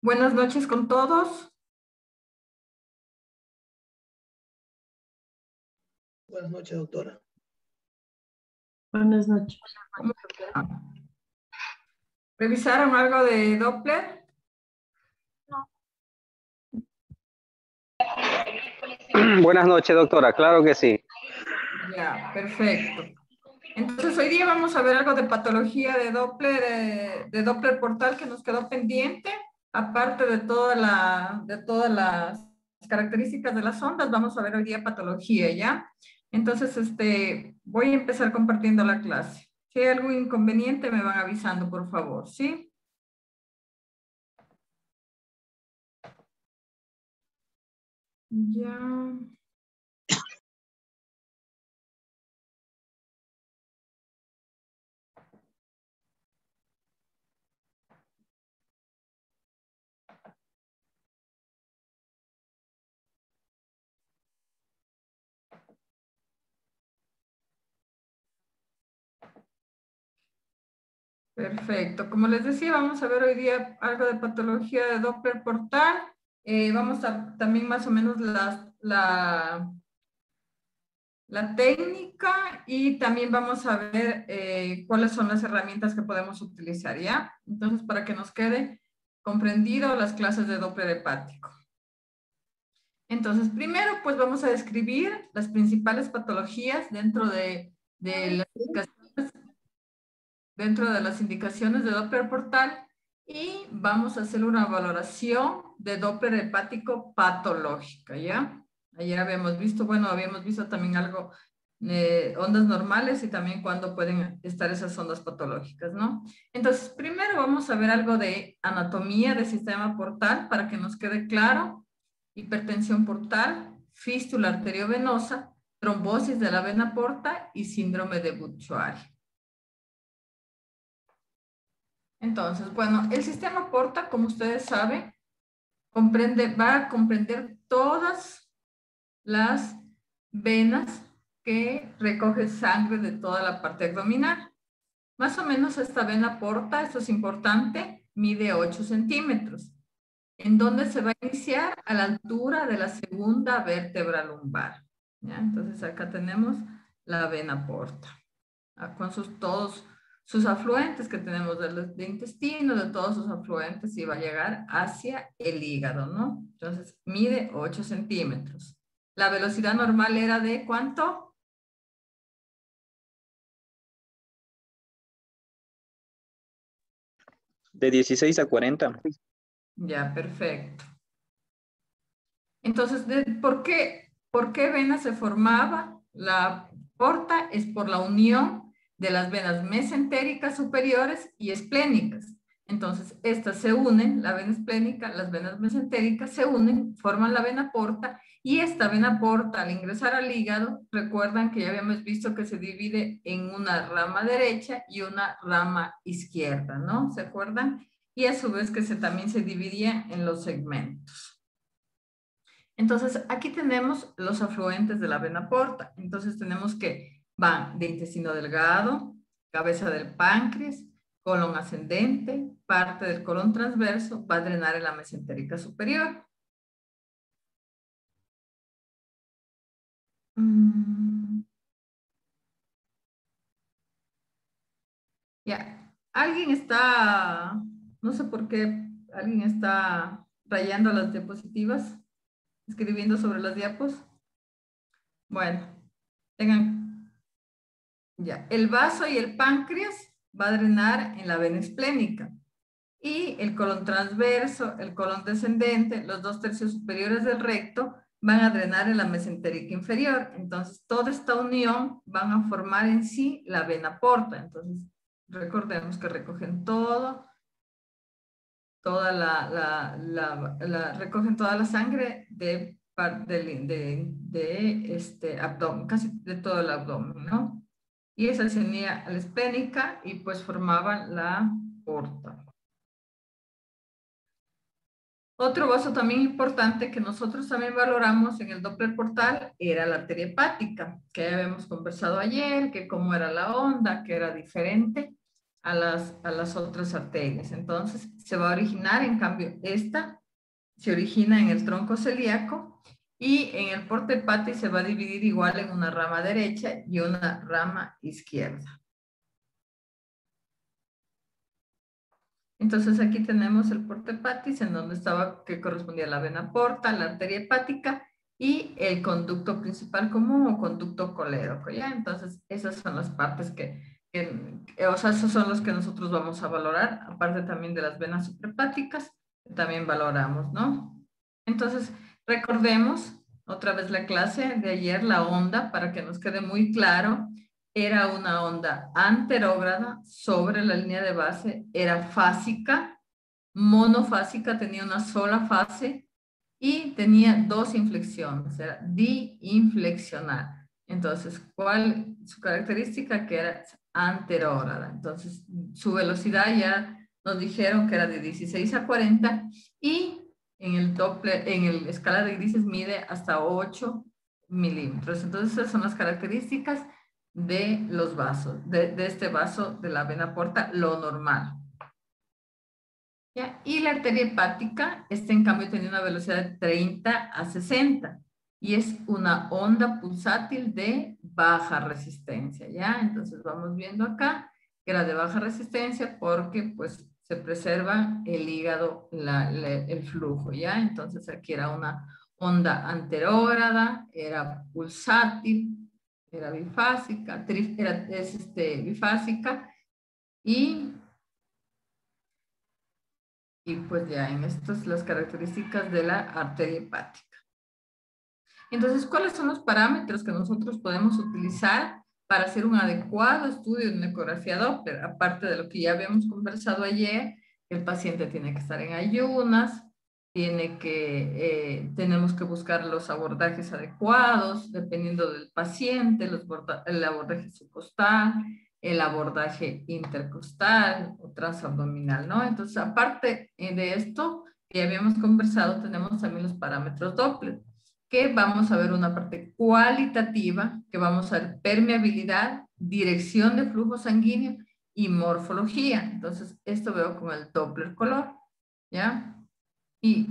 Buenas noches con todos. Buenas noches, doctora. Buenas noches. ¿Cómo están? ¿Revisaron algo de Doppler? Buenas noches, doctora. Claro que sí. Ya, perfecto. Entonces, hoy día vamos a ver algo de patología de Doppler portal que nos quedó pendiente. Aparte de todas las características de las ondas, vamos a ver hoy día patología, ¿ya? Entonces, voy a empezar compartiendo la clase. Si hay algún inconveniente, me van avisando, por favor, ¿sí? Ya. Perfecto. Como les decía, vamos a ver hoy día algo de patología de Doppler portal. Vamos a también más o menos la técnica y también vamos a ver cuáles son las herramientas que podemos utilizar, ¿ya? Entonces, para que nos quede comprendido las clases de Doppler hepático. Entonces, primero, pues vamos a describir las principales patologías dentro de las indicaciones de Doppler portal y vamos a hacer una valoración de Doppler hepático patológica, ¿ya? Ayer habíamos visto también algo, ondas normales y también cuándo pueden estar esas ondas patológicas, ¿no? Entonces, primero vamos a ver algo de anatomía del sistema portal para que nos quede claro. Hipertensión portal, fístula arteriovenosa, trombosis de la vena porta y síndrome de Budd-Chiari. Entonces, bueno, el sistema porta, como ustedes saben, va a comprender todas las venas que recogen sangre de toda la parte abdominal. Más o menos esta vena porta, esto es importante, mide 8 centímetros. ¿En dónde se va a iniciar? A la altura de la segunda vértebra lumbar. ¿Ya? Entonces acá tenemos la vena porta, con todos sus afluentes que tenemos de intestino, de todos sus afluentes y va a llegar hacia el hígado, ¿no? Entonces mide 8 centímetros. La velocidad normal era de ¿cuánto? De 16 a 40. Ya, perfecto. Entonces, ¿por qué vena se formaba? La porta es por la unión de las venas mesentéricas superiores y esplénicas. Entonces, estas se unen, la vena esplénica, las venas mesentéricas se unen, forman la vena porta y esta vena porta al ingresar al hígado, recuerdan que ya habíamos visto que se divide en una rama derecha y una rama izquierda, ¿no? ¿Se acuerdan? Y a su vez que también se dividía en los segmentos. Entonces, aquí tenemos los afluentes de la vena porta. Entonces, tenemos que van de intestino delgado, cabeza del páncreas, colon ascendente, parte del colon transverso, va a drenar en la mesentérica superior. Ya, no sé por qué, alguien está rayando las diapositivas, escribiendo sobre las diapos. Bueno, tengan ya, el vaso y el páncreas va a drenar en la vena esplénica y el colon transverso, el colon descendente, los 2/3 superiores del recto van a drenar en la mesentérica inferior. Entonces, toda esta unión van a formar en sí la vena porta. Entonces, recordemos que recogen recogen toda la sangre de abdomen, casi de todo el abdomen, ¿no? Y esa se unía a la esplénica y pues formaban la porta. Otro vaso también importante que nosotros también valoramos en el Doppler portal era la arteria hepática, que ya habíamos conversado ayer, que cómo era la onda, que era diferente. a las otras arterias. Entonces, se va a originar, en cambio, esta se origina en el tronco celíaco y en el porta hepático se va a dividir igual en una rama derecha y una rama izquierda. Entonces aquí tenemos el porta hepatis en donde estaba, que correspondía a la vena porta, la arteria hepática y el conducto principal común o conducto colédoco, ¿ya? Entonces esas son las partes o sea, esos son los que nosotros vamos a valorar, aparte también de las venas suprahepáticas, que también valoramos, ¿no? Entonces recordemos otra vez la clase de ayer, la onda, para que nos quede muy claro. Era una onda anterógrada sobre la línea de base, era fásica, monofásica, tenía una sola fase y tenía dos inflexiones, era diinflexional. Entonces, ¿cuál su característica? Que era anterógrada. Entonces, su velocidad ya nos dijeron que era de 16 a 40 y en el Doppler, en el escala de grises mide hasta 8 milímetros. Entonces, esas son las características de los vasos, de este vaso de la vena porta, lo normal. ¿Ya? Y la arteria hepática, en cambio tenía una velocidad de 30 a 60 y es una onda pulsátil de baja resistencia, ¿ya? Entonces vamos viendo acá que era de baja resistencia porque pues se preserva el hígado, el flujo, ¿ya? Entonces aquí era una onda anterógrada, era pulsátil, era bifásica, bifásica y pues ya en estas las características de la arteria hepática. Entonces, ¿cuáles son los parámetros que nosotros podemos utilizar para hacer un adecuado estudio de una ecografía Doppler? Aparte de lo que ya habíamos conversado ayer, el paciente tiene que estar en ayunas, tenemos que buscar los abordajes adecuados, dependiendo del paciente, el abordaje subcostal, el abordaje intercostal o transabdominal, ¿no? Entonces, aparte de esto que ya habíamos conversado, tenemos también los parámetros Doppler, que vamos a ver una parte cualitativa, que vamos a ver permeabilidad, dirección de flujo sanguíneo y morfología. Entonces, esto veo con el Doppler color, ¿ya? Y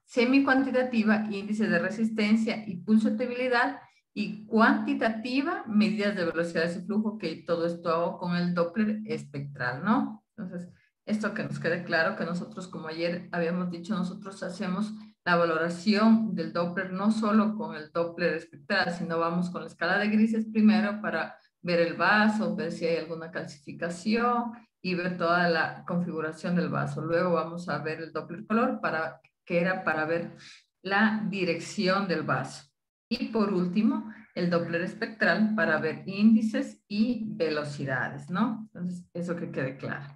semi-cuantitativa, índice de resistencia y pulsatividad, y cuantitativa, medidas de velocidades de flujo, que todo esto hago con el Doppler espectral, ¿no? Entonces, esto que nos quede claro, que nosotros, como ayer habíamos dicho, nosotros hacemos la valoración del Doppler no solo con el Doppler espectral, sino vamos con la escala de grises primero para ver el vaso, ver si hay alguna calcificación y ver toda la configuración del vaso. Luego vamos a ver el Doppler color, que era para ver la dirección del vaso. Y por último, el Doppler espectral para ver índices y velocidades, ¿no? Entonces, eso que quede claro.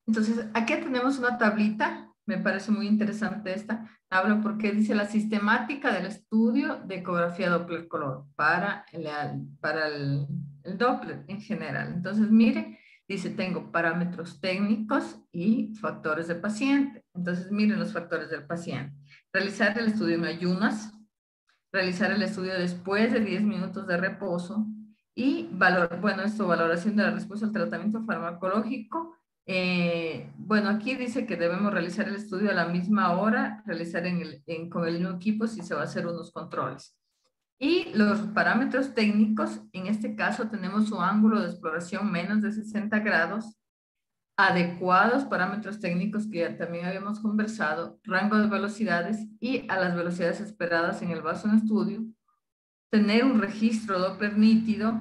Entonces, aquí tenemos una tablita, me parece muy interesante esta tabla porque dice la sistemática del estudio de ecografía Doppler color para el Doppler en general. Entonces, mire, dice, tengo parámetros técnicos y factores del paciente. Entonces, miren los factores del paciente. Realizar el estudio en ayunas, realizar el estudio después de 10 minutos de reposo y valoración de la respuesta al tratamiento farmacológico. Bueno, aquí dice que debemos realizar el estudio a la misma hora, realizar con el mismo equipo si se va a hacer unos controles. Y los parámetros técnicos, en este caso tenemos un ángulo de exploración menos de 60 grados, adecuados parámetros técnicos que ya también habíamos conversado, rango de velocidades y a las velocidades esperadas en el vaso en estudio, tener un registro Doppler nítido,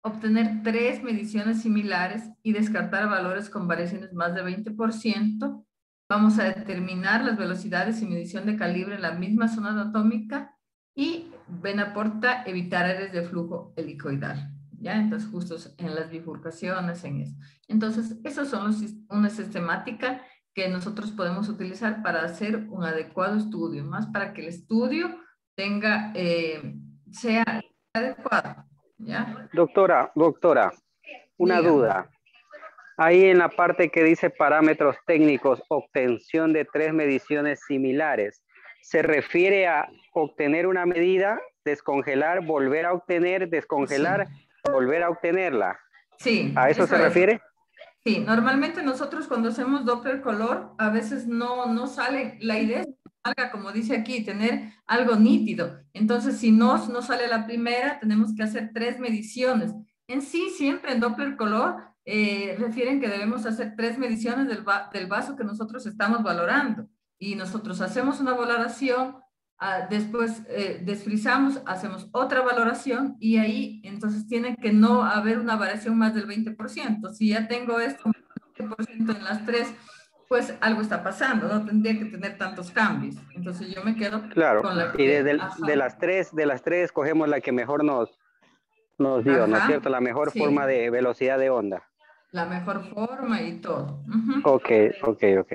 obtener 3 mediciones similares y descartar valores con variaciones más de 20%. Vamos a determinar las velocidades y medición de calibre en la misma zona anatómica y vena porta, evitar áreas de flujo helicoidal. ¿Ya? Entonces, justo en las bifurcaciones, en eso. Entonces, esos son una sistemática que nosotros podemos utilizar para hacer un adecuado estudio, más para que el estudio sea adecuado. ¿Ya? Doctora, una Dígame. duda. Ahí en la parte que dice parámetros técnicos, obtención de 3 mediciones similares, ¿se refiere a obtener una medida, descongelar, volver a obtener, descongelar, Sí. volver a obtenerla? Sí, ¿A eso se es. refiere? Sí, normalmente nosotros cuando hacemos Doppler color, a veces no sale, la idea es que salga, como dice aquí, tener algo nítido. Entonces, si no sale la primera, tenemos que hacer 3 mediciones. En sí, siempre en Doppler color, refieren que debemos hacer 3 mediciones del vaso que nosotros estamos valorando. Y nosotros hacemos una valoración, después desfrizamos, hacemos otra valoración y ahí entonces tiene que no haber una variación más del 20%. Si ya tengo esto 20% en las 3, pues algo está pasando, no tendría que tener tantos cambios. Entonces yo me quedo Claro. con la Y que, de ajá, las tres cogemos la que mejor nos dio, ¿no es cierto? ajá, La mejor forma sí, de velocidad de onda. la mejor forma y todo. Ujú. Ok, ok, ok.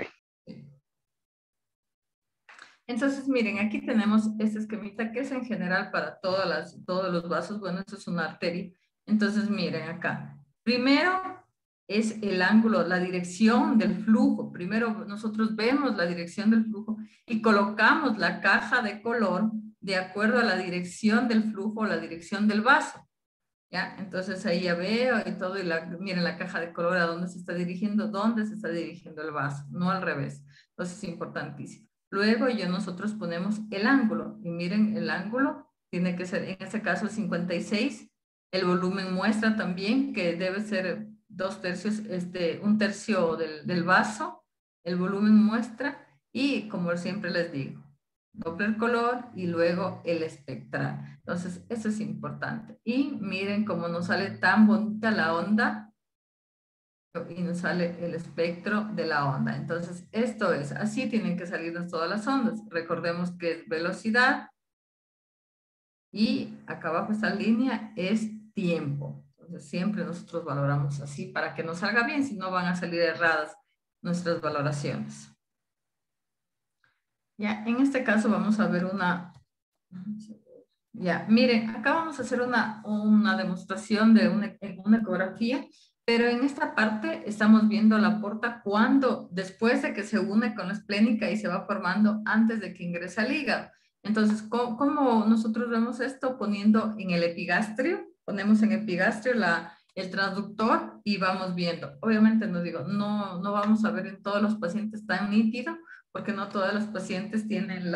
Entonces, miren, aquí tenemos este esquemita que es en general para todos los vasos. Bueno, esto es una arteria. Entonces, miren acá. Primero es el ángulo, la dirección del flujo. Primero nosotros vemos la dirección del flujo y colocamos la caja de color de acuerdo a la dirección del flujo o la dirección del vaso. ¿Ya? Entonces ahí ya veo y todo, y miren la caja de color a dónde se está dirigiendo el vaso, no al revés. Entonces es importantísimo. Luego nosotros ponemos el ángulo, y miren el ángulo, tiene que ser, en este caso 56, el volumen muestra también que debe ser 2/3, un tercio del vaso, el volumen muestra, y como siempre les digo, Doppler color y luego el espectral. Entonces, eso es importante. Y miren cómo nos sale tan bonita la onda y nos sale el espectro de la onda. Entonces, esto es, así tienen que salirnos todas las ondas. Recordemos que es velocidad y acá abajo esta línea es tiempo. Entonces, siempre nosotros valoramos así para que nos salga bien, si no van a salir erradas nuestras valoraciones. Ya, en este caso vamos a ver una... Ya, miren, acá vamos a hacer una demostración de una ecografía, pero en esta parte estamos viendo la porta después de que se une con la esplénica y se va formando antes de que ingrese al hígado. Entonces, ¿cómo nosotros vemos esto? Poniendo en el epigastrio, ponemos en epigastrio el transductor y vamos viendo. Obviamente no vamos a ver en todos los pacientes tan nítido, porque no todos los pacientes tienen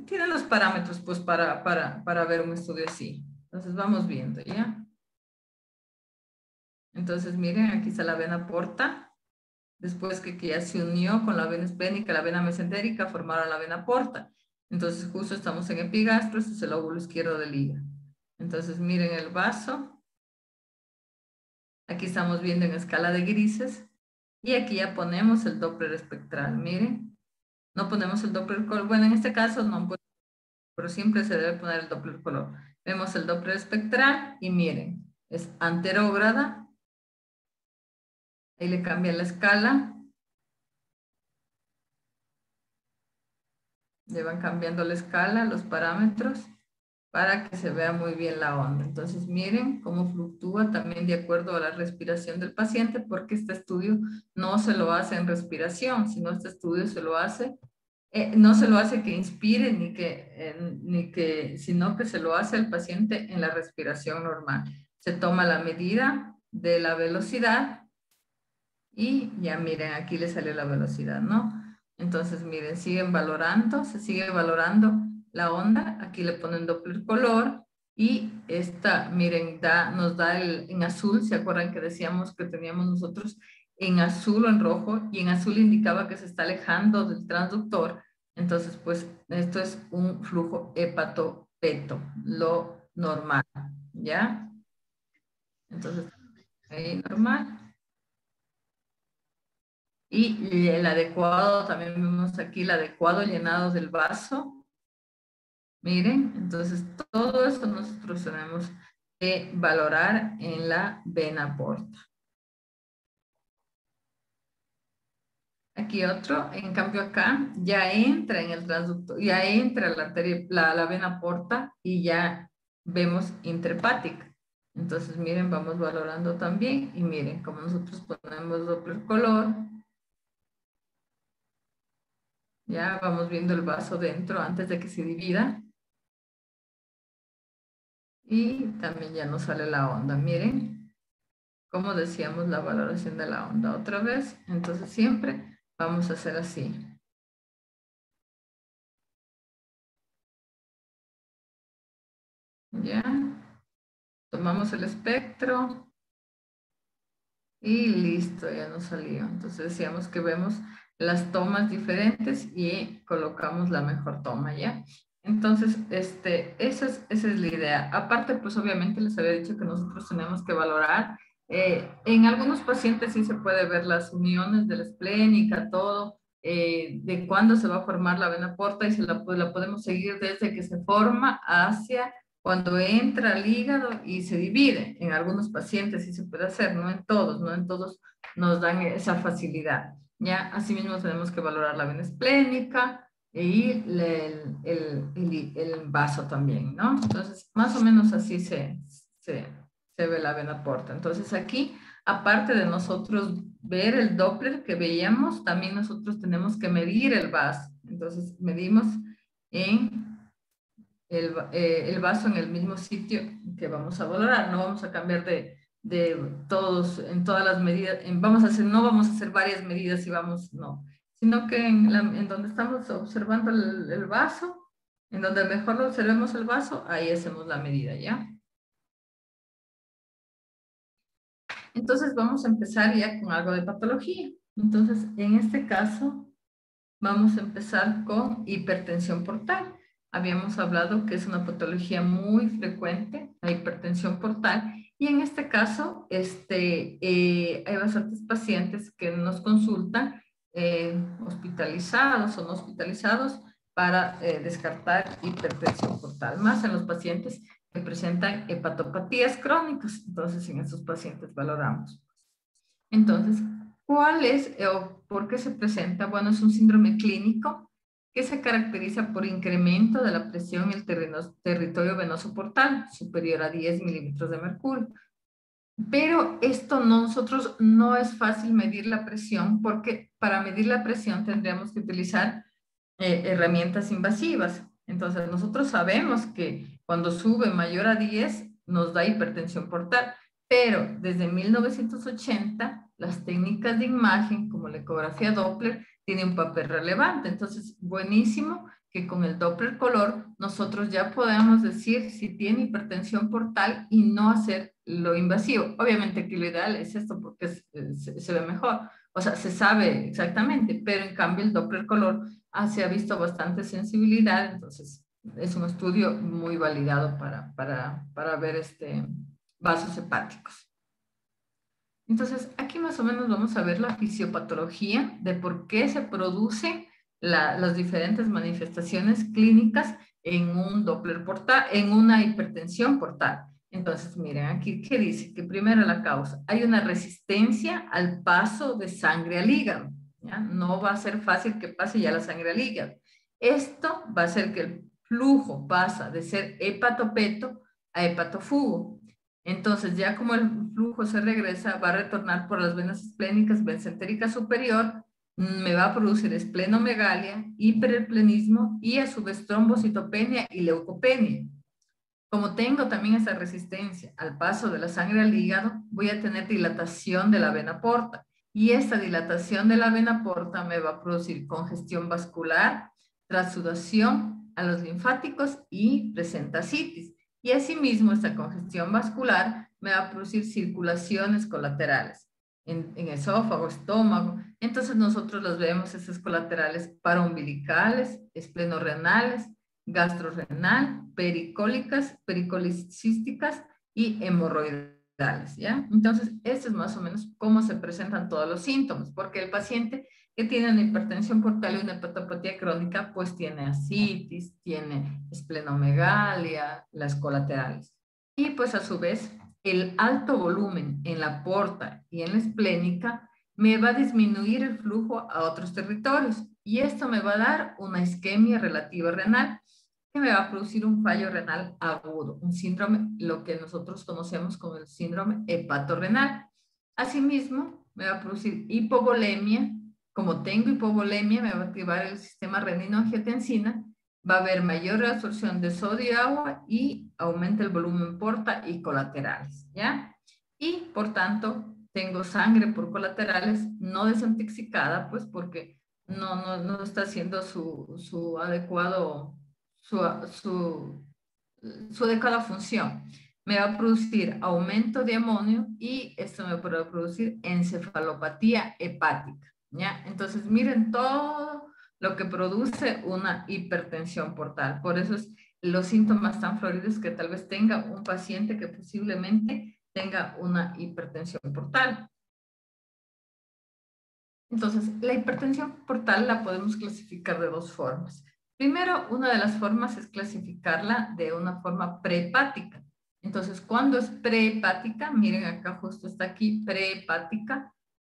tienen los parámetros pues para ver un estudio así. Entonces vamos viendo, ¿ya? Entonces miren, aquí está la vena porta. Después que ya se unió con la vena esplénica, la vena mesentérica, formaron la vena porta. Entonces justo estamos en epigastro, este es el lóbulo izquierdo del hígado. Entonces miren el vaso. Aquí estamos viendo en escala de grises. Y aquí ya ponemos el Doppler espectral, miren. No ponemos el Doppler color. Bueno, en este caso no, pero siempre se debe poner el Doppler color. Vemos el Doppler espectral y miren, es anterógrada. Ahí le cambia la escala. Le van cambiando la escala, los parámetros, para que se vea muy bien la onda. Entonces miren cómo fluctúa también de acuerdo a la respiración del paciente, porque este estudio no se lo hace en respiración, sino este estudio se lo hace no se lo hace que inspire sino que se lo hace al paciente en la respiración normal. Se toma la medida de la velocidad y ya miren, aquí le salió la velocidad, ¿no? Entonces miren, se sigue valorando la onda, aquí le ponen Doppler color y esta, miren, nos da en azul, ¿se acuerdan que decíamos que teníamos nosotros en azul o en rojo? Y en azul indicaba que se está alejando del transductor. Entonces, pues, esto es un flujo hepato-peto, lo normal, ¿ya? Entonces, ahí normal. Y el adecuado, también vemos aquí el adecuado llenado del vaso. Miren, entonces todo eso nosotros tenemos que valorar en la vena porta. Aquí otro, en cambio acá ya entra en el transductor, ya entra la arteria, la vena porta y ya vemos interhepática. Entonces miren, vamos valorando también y miren, como nosotros ponemos Doppler color, ya vamos viendo el vaso dentro antes de que se divida. Y también ya nos sale la onda. Miren, como decíamos, la valoración de la onda otra vez. Entonces siempre vamos a hacer así. Ya. Tomamos el espectro. Y listo, ya nos salió. Entonces decíamos que vemos las tomas diferentes y colocamos la mejor toma, ¿ya? Entonces, esa es la idea. Aparte, pues obviamente les había dicho que nosotros tenemos que valorar. En algunos pacientes sí se puede ver las uniones de la esplénica, todo, de cuándo se va a formar la vena porta y pues, la podemos seguir desde que se forma hacia cuando entra al hígado y se divide. En algunos pacientes sí se puede hacer, no en todos nos dan esa facilidad. ¿Ya? Asimismo tenemos que valorar la vena esplénica y el vaso también, ¿no? Entonces, más o menos así se ve la vena porta. Entonces aquí, aparte de nosotros ver el Doppler que veíamos, también nosotros tenemos que medir el vaso. Entonces, medimos en el vaso en el mismo sitio que vamos a valorar. No vamos a cambiar de todos, en todas las medidas, no vamos a hacer varias medidas y vamos, no. Sino que en donde estamos observando el vaso, en donde mejor lo observemos el vaso, ahí hacemos la medida, ¿ya? Entonces vamos a empezar ya con algo de patología. Entonces, en este caso, vamos a empezar con hipertensión portal. Habíamos hablado que es una patología muy frecuente, la hipertensión portal, y en este caso hay bastantes pacientes que nos consultan hospitalizados o no hospitalizados para descartar hipertensión portal, más en los pacientes que presentan hepatopatías crónicas. Entonces, en esos pacientes valoramos. Entonces, ¿cuál es o por qué se presenta? Bueno, es un síndrome clínico que se caracteriza por incremento de la presión en el territorio venoso portal, superior a 10 milímetros de mercurio. Pero nosotros no es fácil medir la presión porque para medir la presión tendríamos que utilizar herramientas invasivas. Entonces, nosotros sabemos que cuando sube mayor a 10 nos da hipertensión portal, pero desde 1980 las técnicas de imagen como la ecografía Doppler tienen un papel relevante. Entonces, buenísimo que con el Doppler color nosotros ya podamos decir si tiene hipertensión portal y no hacer lo invasivo. Obviamente que lo ideal es esto porque se ve mejor, o sea, se sabe exactamente, pero en cambio el Doppler color se ha visto bastante sensibilidad, entonces es un estudio muy validado para ver vasos hepáticos. Entonces, aquí más o menos vamos a ver la fisiopatología de por qué se producen las diferentes manifestaciones clínicas en un Doppler portal, en una hipertensión portal. Entonces, miren, aquí, ¿qué dice? Que primero la causa, hay una resistencia al paso de sangre al hígado. ¿Ya? No va a ser fácil que pase ya la sangre al hígado. Esto va a hacer que el flujo pasa de ser hepatopeto a hepatofugo. Entonces, ya como el flujo se regresa, va a retornar por las venas esplénicas, mesentérica superior, me va a producir esplenomegalia, hiperplenismo y a su vez trombocitopenia y leucopenia. Como tengo también esa resistencia al paso de la sangre al hígado, voy a tener dilatación de la vena porta. Y esta dilatación de la vena porta me va a producir congestión vascular, transudación a los linfáticos y presenta citis. Y asimismo, esta congestión vascular me va a producir circulaciones colaterales en esófago, estómago. Entonces nosotros los vemos, esas colaterales paraumbilicales, esplenorrenales, gastrorenal, pericólicas, pericolicísticas y hemorroidales, ¿ya? Entonces, esto es más o menos cómo se presentan todos los síntomas, porque el paciente que tiene una hipertensión portal y una hepatopatía crónica, pues tiene ascitis, tiene esplenomegalia, las colaterales. Y pues a su vez, el alto volumen en la porta y en la esplénica me va a disminuir el flujo a otros territorios y esto me va a dar una isquemia relativa renal que me va a producir un fallo renal agudo, un síndrome, lo que nosotros conocemos como el síndrome hepatorrenal. Asimismo, me va a producir hipovolemia. Como tengo hipovolemia, me va a activar el sistema renino-angiotensina va a haber mayor absorción de sodio y agua y aumenta el volumen porta y colaterales, ¿ya? Y por tanto, tengo sangre por colaterales no desintoxicada, pues porque no está haciendo su adecuado, su adecuada función. Me va a producir aumento de amonio y esto me puede producir encefalopatía hepática, ¿ya? Entonces, miren todo lo que produce una hipertensión portal. Por eso es los síntomas tan floridos que tal vez tenga un paciente que posiblemente tenga una hipertensión portal. Entonces, la hipertensión portal la podemos clasificar de dos formas. Primero, una de las formas es clasificarla de una forma prehepática. Entonces, cuando es prehepática, miren acá justo está aquí, prehepática,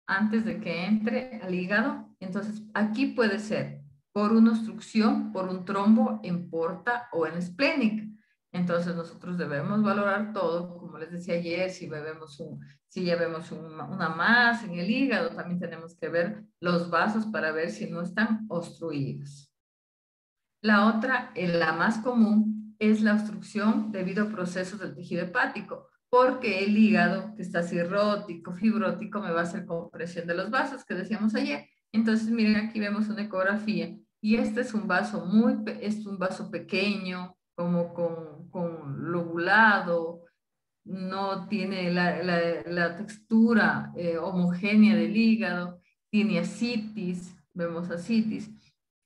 antes de que entre al hígado. Entonces, aquí puede ser por una obstrucción, por un trombo en porta o en esplénica. Entonces, nosotros debemos valorar todo, como les decía ayer, si ya vemos una masa en el hígado, también tenemos que ver los vasos para ver si no están obstruidos. La otra, la más común, es la obstrucción debido a procesos del tejido hepático, porque el hígado, que está cirrótico, fibrótico, me va a hacer compresión de los vasos que decíamos ayer. Entonces, miren, aquí vemos una ecografía y este es un vaso pequeño, como con lobulado, no tiene la textura homogénea del hígado, tiene ascitis, vemos ascitis.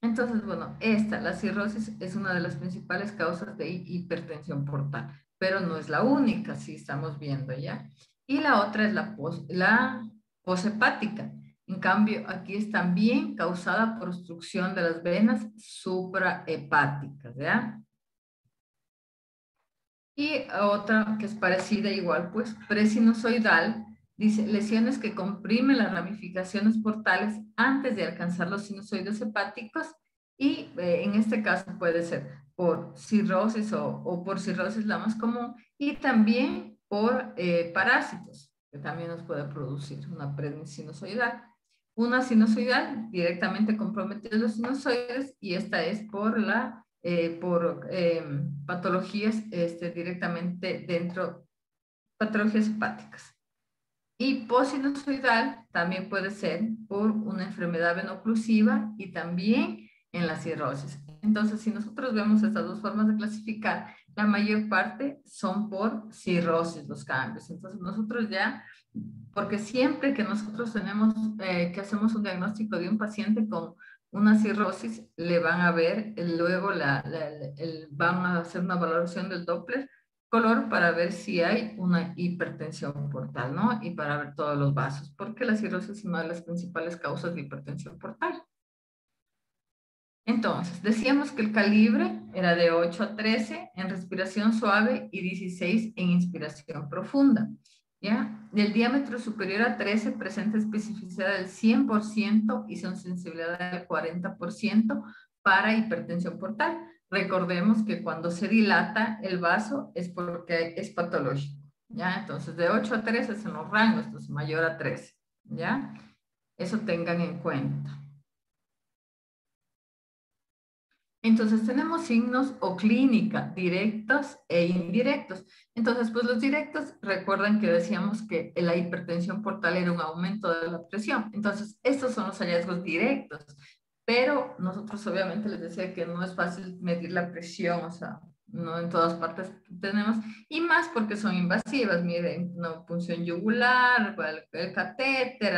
Entonces, bueno, la cirrosis es una de las principales causas de hipertensión portal, pero no es la única, si estamos viendo ya. Y la otra es la poshepática. En cambio, aquí es también causada por obstrucción de las venas suprahepáticas, ¿ya? Y otra que es parecida igual, pues presinusoidal, dice lesiones que comprimen las ramificaciones portales antes de alcanzar los sinusoides hepáticos y en este caso puede ser por cirrosis o por cirrosis la más común y también por parásitos, que también nos puede producir una presinusoidal. Una sinusoidal directamente compromete los sinusoides y esta es por patologías directamente patologías hepáticas. Y posinusoidal también puede ser por una enfermedad venoclusiva y también en la cirrosis. Entonces, si nosotros vemos estas dos formas de clasificar, la mayor parte son por cirrosis los cambios. Entonces, nosotros ya, porque siempre que nosotros tenemos, que hacemos un diagnóstico de un paciente con una cirrosis, le van a ver, luego van a hacer una valoración del Doppler color para ver si hay una hipertensión portal, ¿no? Y para ver todos los vasos, porque la cirrosis es una de las principales causas de hipertensión portal. Entonces, decíamos que el calibre era de 8 a 13 en respiración suave y 16 en inspiración profunda, ¿ya? Del diámetro superior a 13 presenta especificidad del 100% y son sensibilidad del 40% para hipertensión portal. Recordemos que cuando se dilata el vaso es porque es patológico, ¿ya? Entonces, de 8 a 13 son los rangos, entonces mayor a 13, ¿ya? Eso tengan en cuenta. Entonces tenemos signos o clínica directos e indirectos. Entonces, pues los directos, recuerden que decíamos que la hipertensión portal era un aumento de la presión. Entonces, estos son los hallazgos directos. Pero nosotros obviamente les decía que no es fácil medir la presión, o sea, no en todas partes tenemos, y más porque son invasivas. Miren, una punción yugular, el catéter,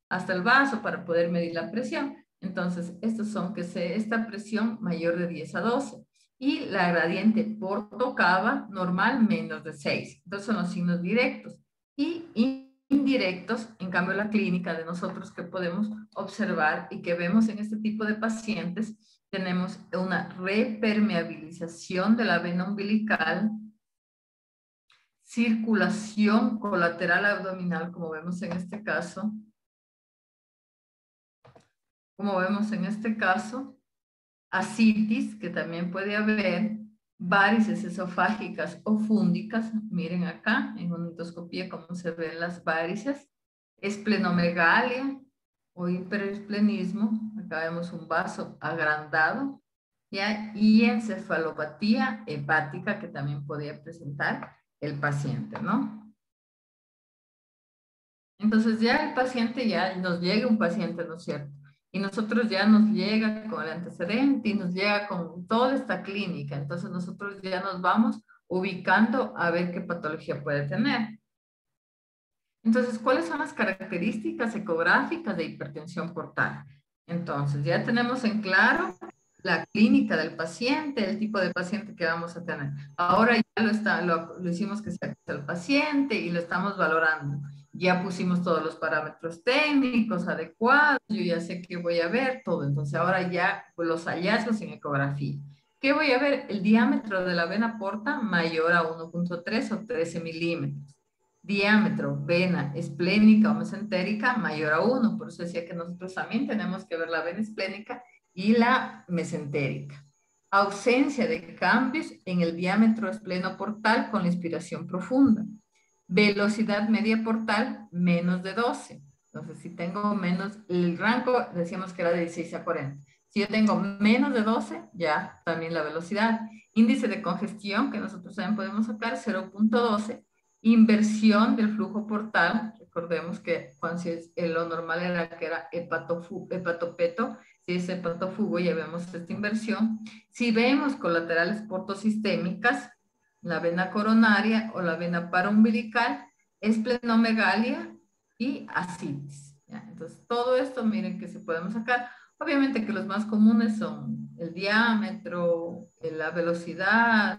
hasta el vaso para poder medir la presión. Entonces, estos son esta presión mayor de 10 a 12 y la gradiente por tocaba normal menos de 6. Entonces, son los signos directos. Y indirectos, en cambio, la clínica de nosotros que podemos observar y que vemos en este tipo de pacientes, tenemos una repermeabilización de la vena umbilical, circulación colateral abdominal, como vemos en este caso, ascitis, que también puede haber, varices esofágicas o fúndicas, miren acá en una endoscopía cómo se ven las varices, esplenomegalia o hiperesplenismo, acá vemos un vaso agrandado, ¿ya? Y encefalopatía hepática que también podía presentar el paciente, ¿no? Entonces ya el paciente, ya nos llega un paciente, ¿no es cierto? Y nosotros ya nos llega con el antecedente y nos llega con toda esta clínica. Entonces nosotros ya nos vamos ubicando a ver qué patología puede tener. Entonces, ¿cuáles son las características ecográficas de hipertensión portal? Entonces, ya tenemos en claro la clínica del paciente, el tipo de paciente que vamos a tener. Ahora ya lo hicimos que sea el paciente y lo estamos valorando. Ya pusimos todos los parámetros técnicos adecuados, yo ya sé qué voy a ver, todo. Entonces, ahora ya pues, los hallazgos en ecografía. ¿Qué voy a ver? El diámetro de la vena porta mayor a 1.3 o 13 milímetros. Diámetro, vena esplénica o mesentérica mayor a 1. Por eso decía que nosotros también tenemos que ver la vena esplénica y la mesentérica. Ausencia de cambios en el diámetro esplenoportal con la inspiración profunda. Velocidad media portal menos de 12. Entonces, si tengo menos, el rango decíamos que era de 16 a 40. Si yo tengo menos de 12, ya también la velocidad. Índice de congestión, que nosotros también podemos sacar, 0.12. Inversión del flujo portal, recordemos que cuando lo normal era que era hepatopeto, si es hepatofugo ya vemos esta inversión. Si vemos colaterales portosistémicas, la vena coronaria o la vena paraumbilical, esplenomegalia y ascitis. ¿Ya? Entonces, todo esto, miren que se podemos sacar. Obviamente que los más comunes son el diámetro, la velocidad,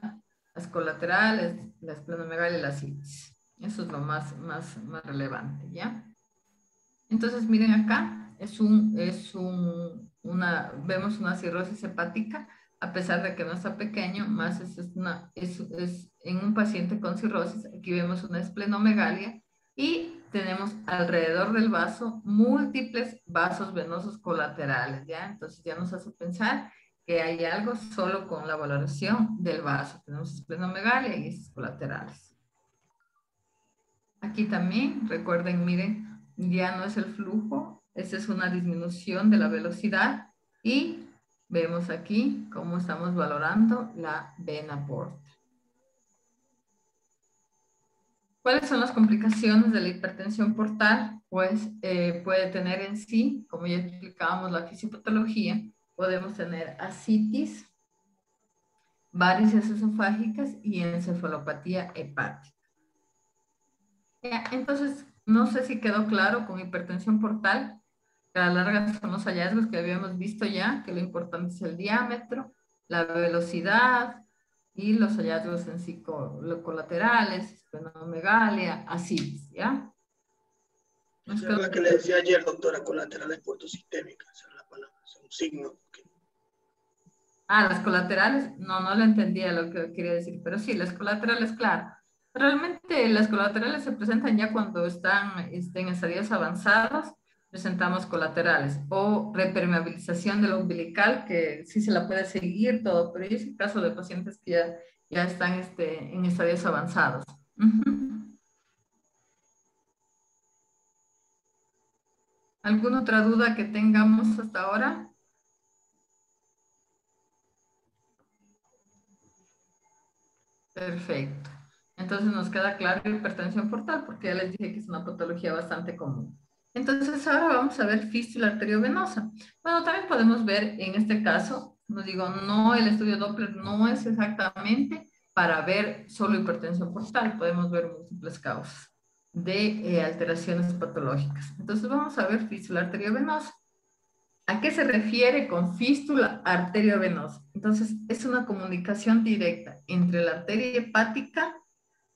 las colaterales, la esplenomegalia y la ascitis. Eso es lo más relevante, ¿ya? Entonces, miren acá, vemos una cirrosis hepática, a pesar de que no está pequeño, más es en un paciente con cirrosis. Aquí vemos una esplenomegalia y tenemos alrededor del vaso múltiples vasos venosos colaterales, ¿ya? Entonces ya nos hace pensar que hay algo solo con la valoración del vaso. Tenemos esplenomegalia y estos colaterales. Aquí también, recuerden, miren, ya no es el flujo, esta es una disminución de la velocidad y vemos aquí cómo estamos valorando la vena porta. ¿Cuáles son las complicaciones de la hipertensión portal? Pues puede tener en sí, como ya explicábamos la fisiopatología, podemos tener ascitis, varices esofágicas y encefalopatía hepática. Entonces, no sé si quedó claro con hipertensión portal. A la larga son los hallazgos que habíamos visto ya, que lo importante es el diámetro, la velocidad y los hallazgos en sí colaterales, esplenomegalia, así, ¿ya? Es la que le decía ayer, doctora, colaterales portosistémicas, esa es la palabra, es un signo. Las colaterales, no le entendía lo que quería decir, pero sí, las colaterales, claro. Realmente las colaterales se presentan ya cuando están en estadios avanzados, presentamos colaterales o repermeabilización del umbilical, que sí se la puede seguir todo, pero es el caso de pacientes que ya están en estadios avanzados. ¿Alguna otra duda que tengamos hasta ahora? Perfecto. Entonces nos queda claro hipertensión portal porque ya les dije que es una patología bastante común. Entonces ahora vamos a ver fístula arteriovenosa. Bueno, también podemos ver en este caso, nos digo, no, el estudio Doppler no es exactamente para ver solo hipertensión portal, podemos ver múltiples causas de alteraciones patológicas. Entonces vamos a ver fístula arteriovenosa. ¿A qué se refiere con fístula arteriovenosa? Entonces, es una comunicación directa entre la arteria hepática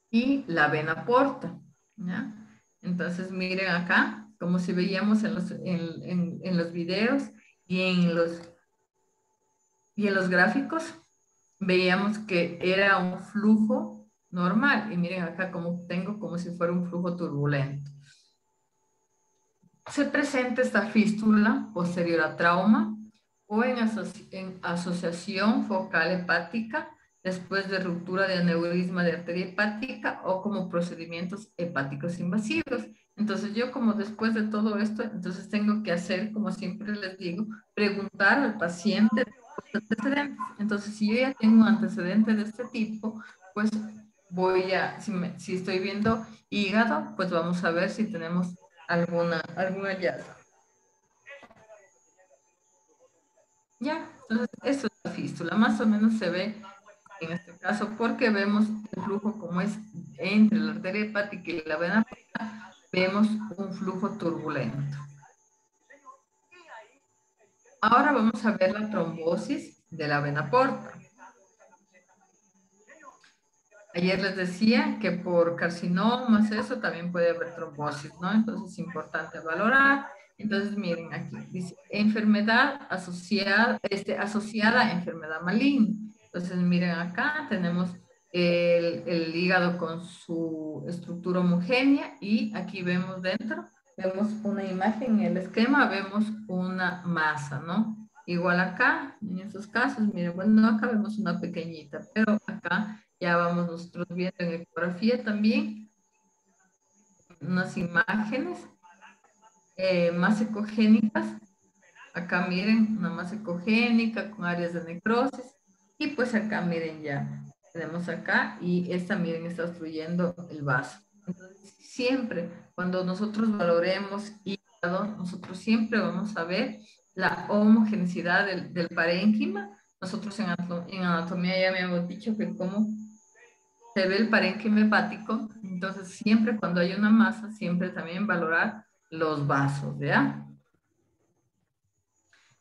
y la vena porta, ¿ya? Entonces, miren acá, como si veíamos en los videos y en los gráficos, veíamos que era un flujo normal. Y miren acá como tengo como si fuera un flujo turbulento. Se presenta esta fístula posterior a trauma o en asociación focal hepática después de ruptura de aneurisma de arteria hepática o como procedimientos hepáticos invasivos. Entonces yo como después de todo esto, entonces tengo que hacer, como siempre les digo, preguntar al paciente antecedentes. Entonces, si yo ya tengo un antecedente de este tipo, pues voy a, si estoy viendo hígado, pues vamos a ver si tenemos algún hallazgo. Ya, entonces, esto es la fístula. Más o menos se ve en este caso porque vemos el flujo como es entre la arteria hepática y la vena porta, vemos un flujo turbulento. Ahora vamos a ver la trombosis de la vena porta. Ayer les decía que por carcinomas, eso también puede haber trombosis, ¿no? Entonces es importante valorar. Entonces miren aquí, dice enfermedad asociada a enfermedad maligna. Entonces miren acá, tenemos el hígado con su estructura homogénea y aquí vemos dentro, vemos una imagen en el esquema, vemos una masa, ¿no? Igual acá, en estos casos, miren, bueno, acá vemos una pequeñita, pero acá ya vamos nosotros viendo en ecografía también unas imágenes más ecogénicas. Acá miren, una masa ecogénica con áreas de necrosis. Y pues acá miren ya, tenemos acá y esta miren está obstruyendo el vaso. Entonces siempre cuando nosotros valoremos hígado, nosotros siempre vamos a ver la homogeneidad del parénquima. Nosotros en anatomía ya habíamos dicho que como se ve el parénquima hepático, entonces siempre cuando hay una masa, siempre también valorar los vasos, ¿ya?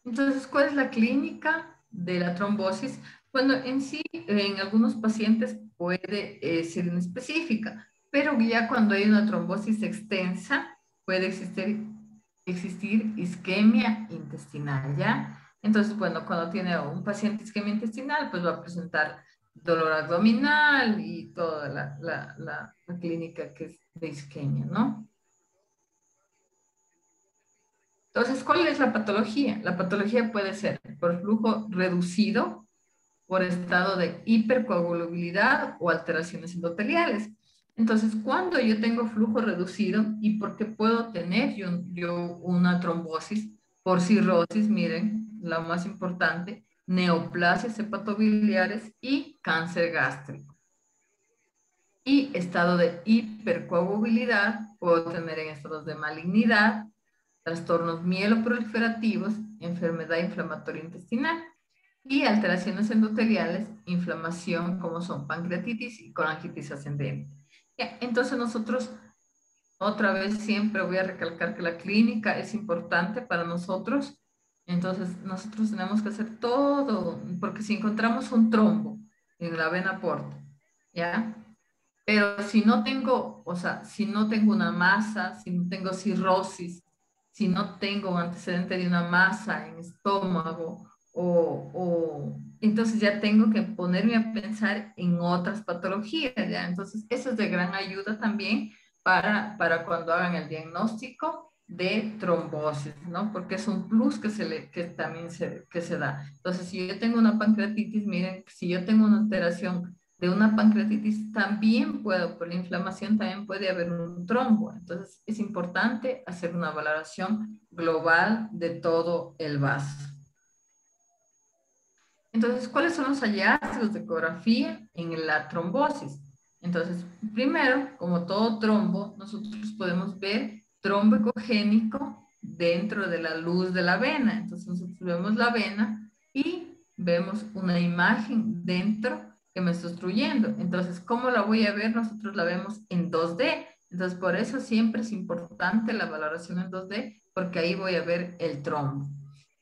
Entonces, ¿cuál es la clínica de la trombosis? Bueno, en sí, en algunos pacientes puede ser inespecífica, pero ya cuando hay una trombosis extensa, puede existir isquemia intestinal, ¿ya? Entonces, bueno, cuando tiene un paciente isquemia intestinal, pues va a presentar dolor abdominal y toda la clínica que es de isquemia, ¿no? Entonces, ¿cuál es la patología? La patología puede ser por flujo reducido, por estado de hipercoagulabilidad o alteraciones endoteliales. Entonces, cuando yo tengo flujo reducido y porque puedo tener yo una trombosis por cirrosis, miren, la más importante, neoplasias hepatobiliares y cáncer gástrico. Y estado de hipercoagulabilidad, puedo tener en estados de malignidad, trastornos mieloproliferativos, enfermedad inflamatoria intestinal y alteraciones endoteliales, inflamación como son pancreatitis y colangitis ascendente. Ya, entonces nosotros, otra vez siempre voy a recalcar que la clínica es importante para nosotros, entonces nosotros tenemos que hacer todo, porque si encontramos un trombo en la vena porta, ¿ya? Pero si no tengo, o sea, si no tengo una masa, si no tengo cirrosis, si no tengo un antecedente de una masa en estómago, entonces ya tengo que ponerme a pensar en otras patologías, ¿ya? Entonces, eso es de gran ayuda también para cuando hagan el diagnóstico de trombosis, ¿no? Porque es un plus que también se da. Entonces, si yo tengo una pancreatitis, miren, si yo tengo una alteración de una pancreatitis, también por la inflamación también puede haber un trombo. Entonces, es importante hacer una valoración global de todo el vaso. Entonces, ¿cuáles son los hallazgos de ecografía en la trombosis? Entonces, primero, como todo trombo, nosotros podemos ver trombo ecogénico dentro de la luz de la vena. Entonces, nosotros vemos la vena y vemos una imagen dentro que me está obstruyendo. Entonces, ¿cómo la voy a ver? Nosotros la vemos en 2D. Entonces, por eso siempre es importante la valoración en 2D, porque ahí voy a ver el trombo.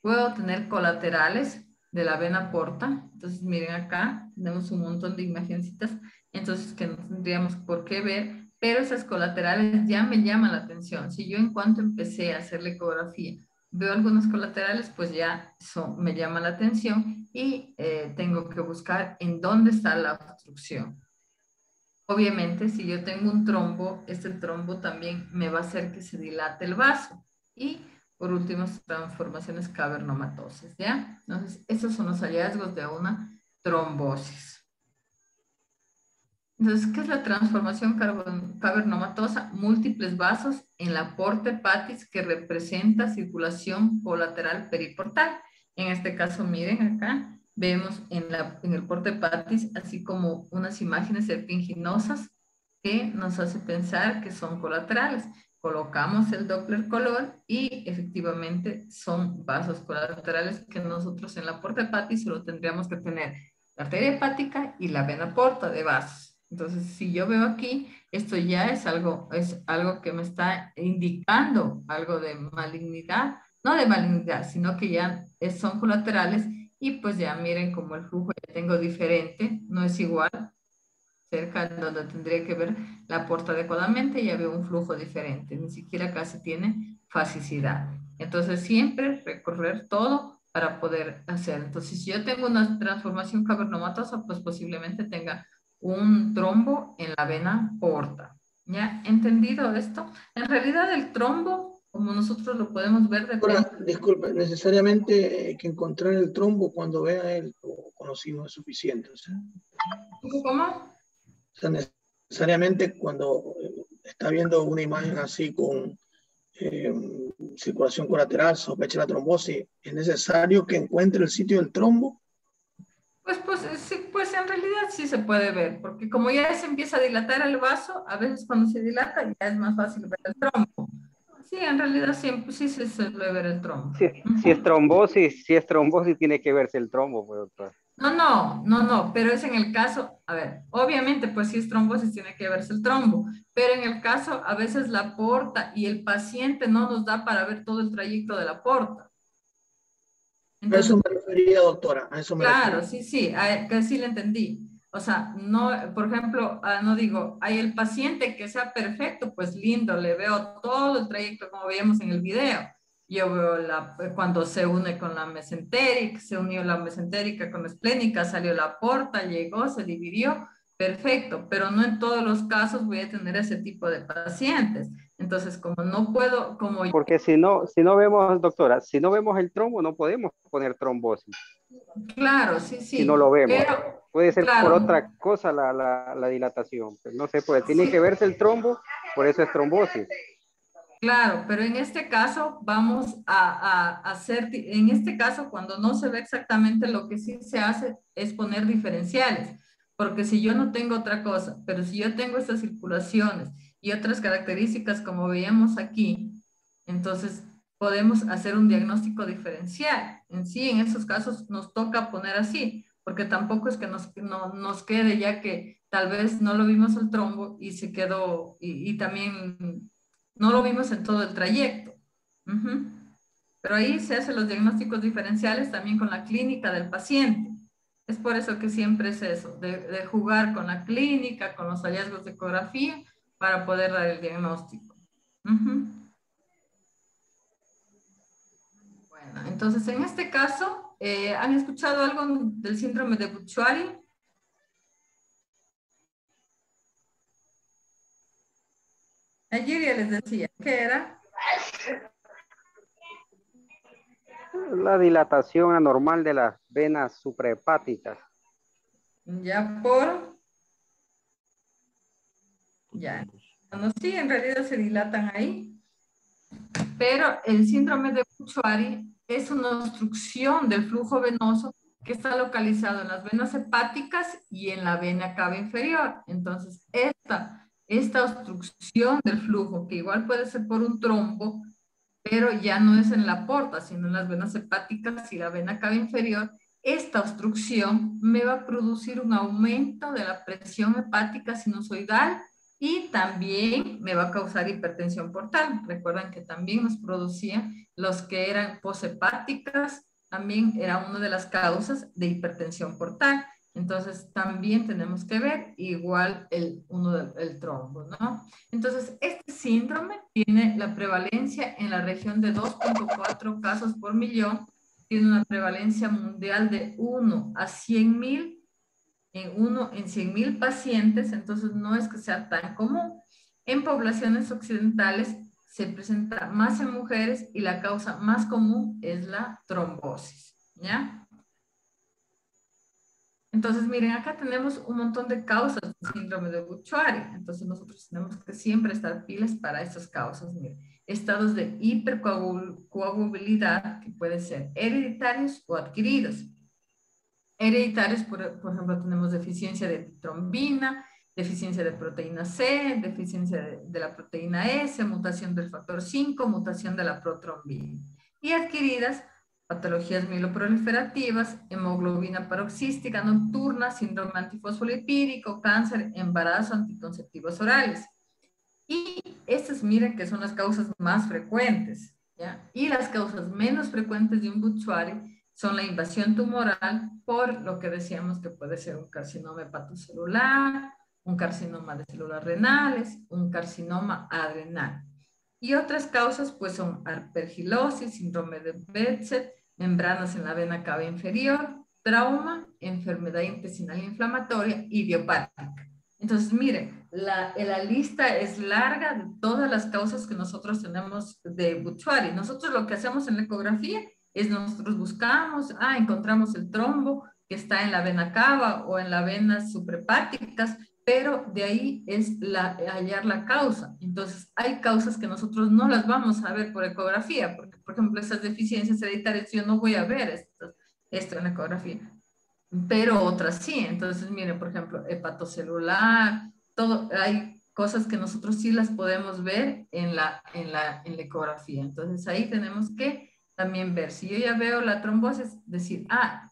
Puedo tener colaterales de la vena porta. Entonces, miren acá, tenemos un montón de imagencitas, entonces que no tendríamos por qué ver, pero esas colaterales ya me llaman la atención. Si yo en cuanto empecé a hacer la ecografía veo algunos colaterales, pues ya eso me llama la atención y tengo que buscar en dónde está la obstrucción. Obviamente, si yo tengo un trombo, este trombo también me va a hacer que se dilate el vaso. Y por último, transformaciones cavernomatosas, ¿ya? Entonces, esos son los hallazgos de una trombosis. Entonces, ¿qué es la transformación cavernomatosa? Múltiples vasos en la porta hepatis que representa circulación colateral periportal. En este caso, miren acá, vemos en el porte patis, así como unas imágenes serpiginosas que nos hace pensar que son colaterales. Colocamos el Doppler color y efectivamente son vasos colaterales que nosotros en la porta hepatis solo tendríamos que tener la arteria hepática y la vena porta de vasos. Entonces, si yo veo aquí, esto ya es algo que me está indicando algo de malignidad, no de malignidad, sino que ya son colaterales y pues ya miren como el flujo ya tengo diferente, no es igual, cerca de donde tendría que ver la porta adecuadamente, ya veo un flujo diferente, ni siquiera casi tiene fasicidad. Entonces siempre recorrer todo para poder hacer. Entonces si yo tengo una transformación cavernomatosa, pues posiblemente tenga un trombo en la vena porta. ¿Ya? ¿Entendido esto? En realidad el trombo, como nosotros lo podemos ver, Ahora, disculpe, necesariamente que encontrar el trombo cuando vea el conocido es suficiente. O sea, ¿Cómo? o sea, necesariamente cuando está viendo una imagen así con circulación colateral, sospecha de la trombosis, es necesario que encuentre el sitio del trombo. Pues, sí, pues en realidad sí se puede ver, porque como ya se empieza a dilatar el vaso, a veces cuando se dilata ya es más fácil ver el trombo. Sí, en realidad siempre sí se suele ver el trombo. Si es trombosis tiene que verse el trombo, pues, doctor. No, pero es en el caso, a ver, obviamente pues si es trombosis tiene que verse el trombo, pero en el caso a veces la porta y el paciente no nos da para ver todo el trayecto de la porta. Entonces, A eso me refería, doctora, a eso me claro, refería. sí, que sí le entendí. O sea, no, por ejemplo, no digo, hay el paciente que sea perfecto, pues lindo, le veo todo el trayecto como veíamos en el video. Yo veo cuando se une con la mesentérica, se unió la mesentérica con la esplénica, salió la porta, llegó, se dividió, perfecto, pero no en todos los casos voy a tener ese tipo de pacientes. Entonces, como no puedo, como Porque si no vemos, doctora, si no vemos el trombo, no podemos poner trombosis. claro, Si no lo sí, vemos. pero Puede ser por claro, otra cosa la dilatación. Pues no se puede. Tiene que sí, verse el trombo, por eso es trombosis. claro, pero en este caso vamos a hacer, en este caso cuando no se ve exactamente lo que sí se hace es poner diferenciales, porque si yo no tengo otra cosa, pero si yo tengo estas circulaciones y otras características como veíamos aquí, entonces podemos hacer un diagnóstico diferencial. En sí, en esos casos nos toca poner así, porque tampoco es que nos quede ya que tal vez no lo vimos el trombo y se quedó, y también no lo vimos en todo el trayecto. Ujú. Pero ahí se hacen los diagnósticos diferenciales también con la clínica del paciente. Es por eso que siempre es eso, de jugar con la clínica, con los hallazgos de ecografía, para poder dar el diagnóstico. Ujú. Bueno, entonces en este caso, ¿han escuchado algo del síndrome de Bucciari? Ayer ya les decía, ¿qué era? La dilatación anormal de las venas suprahepáticas. Ya ya. Bueno, sí, en realidad se dilatan ahí, pero el síndrome de Bucciari es una obstrucción del flujo venoso que está localizado en las venas hepáticas y en la vena cava inferior. Entonces, esta obstrucción del flujo, que igual puede ser por un trombo, pero ya no es en la porta, sino en las venas hepáticas y la vena cava inferior, esta obstrucción me va a producir un aumento de la presión hepática sinusoidal y también me va a causar hipertensión portal. Recuerdan que también nos producía los que eran poshepáticas, también era una de las causas de hipertensión portal. Entonces también tenemos que ver igual el trombo, ¿no? Entonces, este síndrome tiene la prevalencia en la región de 2.4 casos por millón, tiene una prevalencia mundial de 1 a 100,000, en 1 en 100,000 pacientes, entonces no es que sea tan común. En poblaciones occidentales se presenta más en mujeres y la causa más común es la trombosis, ¿ya? Entonces, miren, acá tenemos un montón de causas del síndrome de Bucciari. Entonces, nosotros tenemos que siempre estar pilas para estas causas. Miren, estados de hipercoagulabilidad que pueden ser hereditarios o adquiridos. Hereditarios, por ejemplo, tenemos deficiencia de trombina, deficiencia de proteína C, deficiencia de la proteína S, mutación del factor 5, mutación de la protrombina. Y adquiridas, patologías mieloproliferativas, hemoglobina paroxística nocturna, síndrome antifosfolipídico, cáncer, embarazo, anticonceptivos orales. Y estas, miren que son las causas más frecuentes, ¿ya? Y las causas menos frecuentes de un Budd-Chiari son la invasión tumoral, por lo que decíamos que puede ser un carcinoma hepatocelular, un carcinoma de células renales, un carcinoma adrenal. Y otras causas pues son aspergilosis, síndrome de Behçet, membranas en la vena cava inferior, trauma, enfermedad intestinal inflamatoria, idiopática. Entonces, miren, la lista es larga de todas las causas que nosotros tenemos de Budd-Chiari. Nosotros lo que hacemos en la ecografía es nosotros buscamos, encontramos el trombo que está en la vena cava o en las venas suprahepáticas, pero de ahí es hallar la causa. Entonces, hay causas que nosotros no las vamos a ver por ecografía, porque, por ejemplo, esas deficiencias hereditarias yo no voy a ver esto en la ecografía, pero otras sí. Entonces, miren, por ejemplo, hepatocelular, todo, hay cosas que nosotros sí las podemos ver en la ecografía. Entonces, ahí tenemos que también ver. Si yo ya veo la trombosis, decir,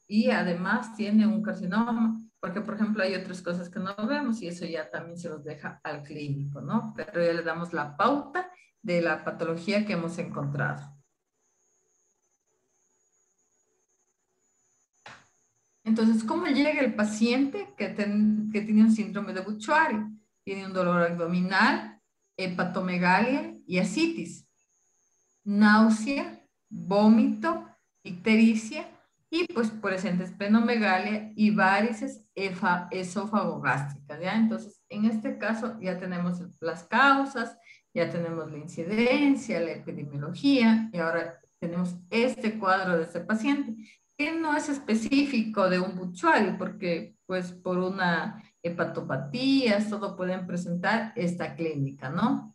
y además tiene un carcinoma, porque, por ejemplo, hay otras cosas que no vemos y eso ya también se los deja al clínico, ¿no? Pero ya le damos la pauta de la patología que hemos encontrado. Entonces, ¿cómo llega el paciente que tiene un síndrome de Budd-Chiari? Tiene un dolor abdominal, hepatomegalia y ascitis, náusea, vómito, ictericia y pues presente esplenomegalia y varices esófago-gástricas, ¿ya? Entonces, en este caso ya tenemos las causas, ya tenemos la incidencia, la epidemiología y ahora tenemos este cuadro de este paciente que no es específico de un Budd-Chiari porque pues por una hepatopatía, todo pueden presentar esta clínica, ¿no?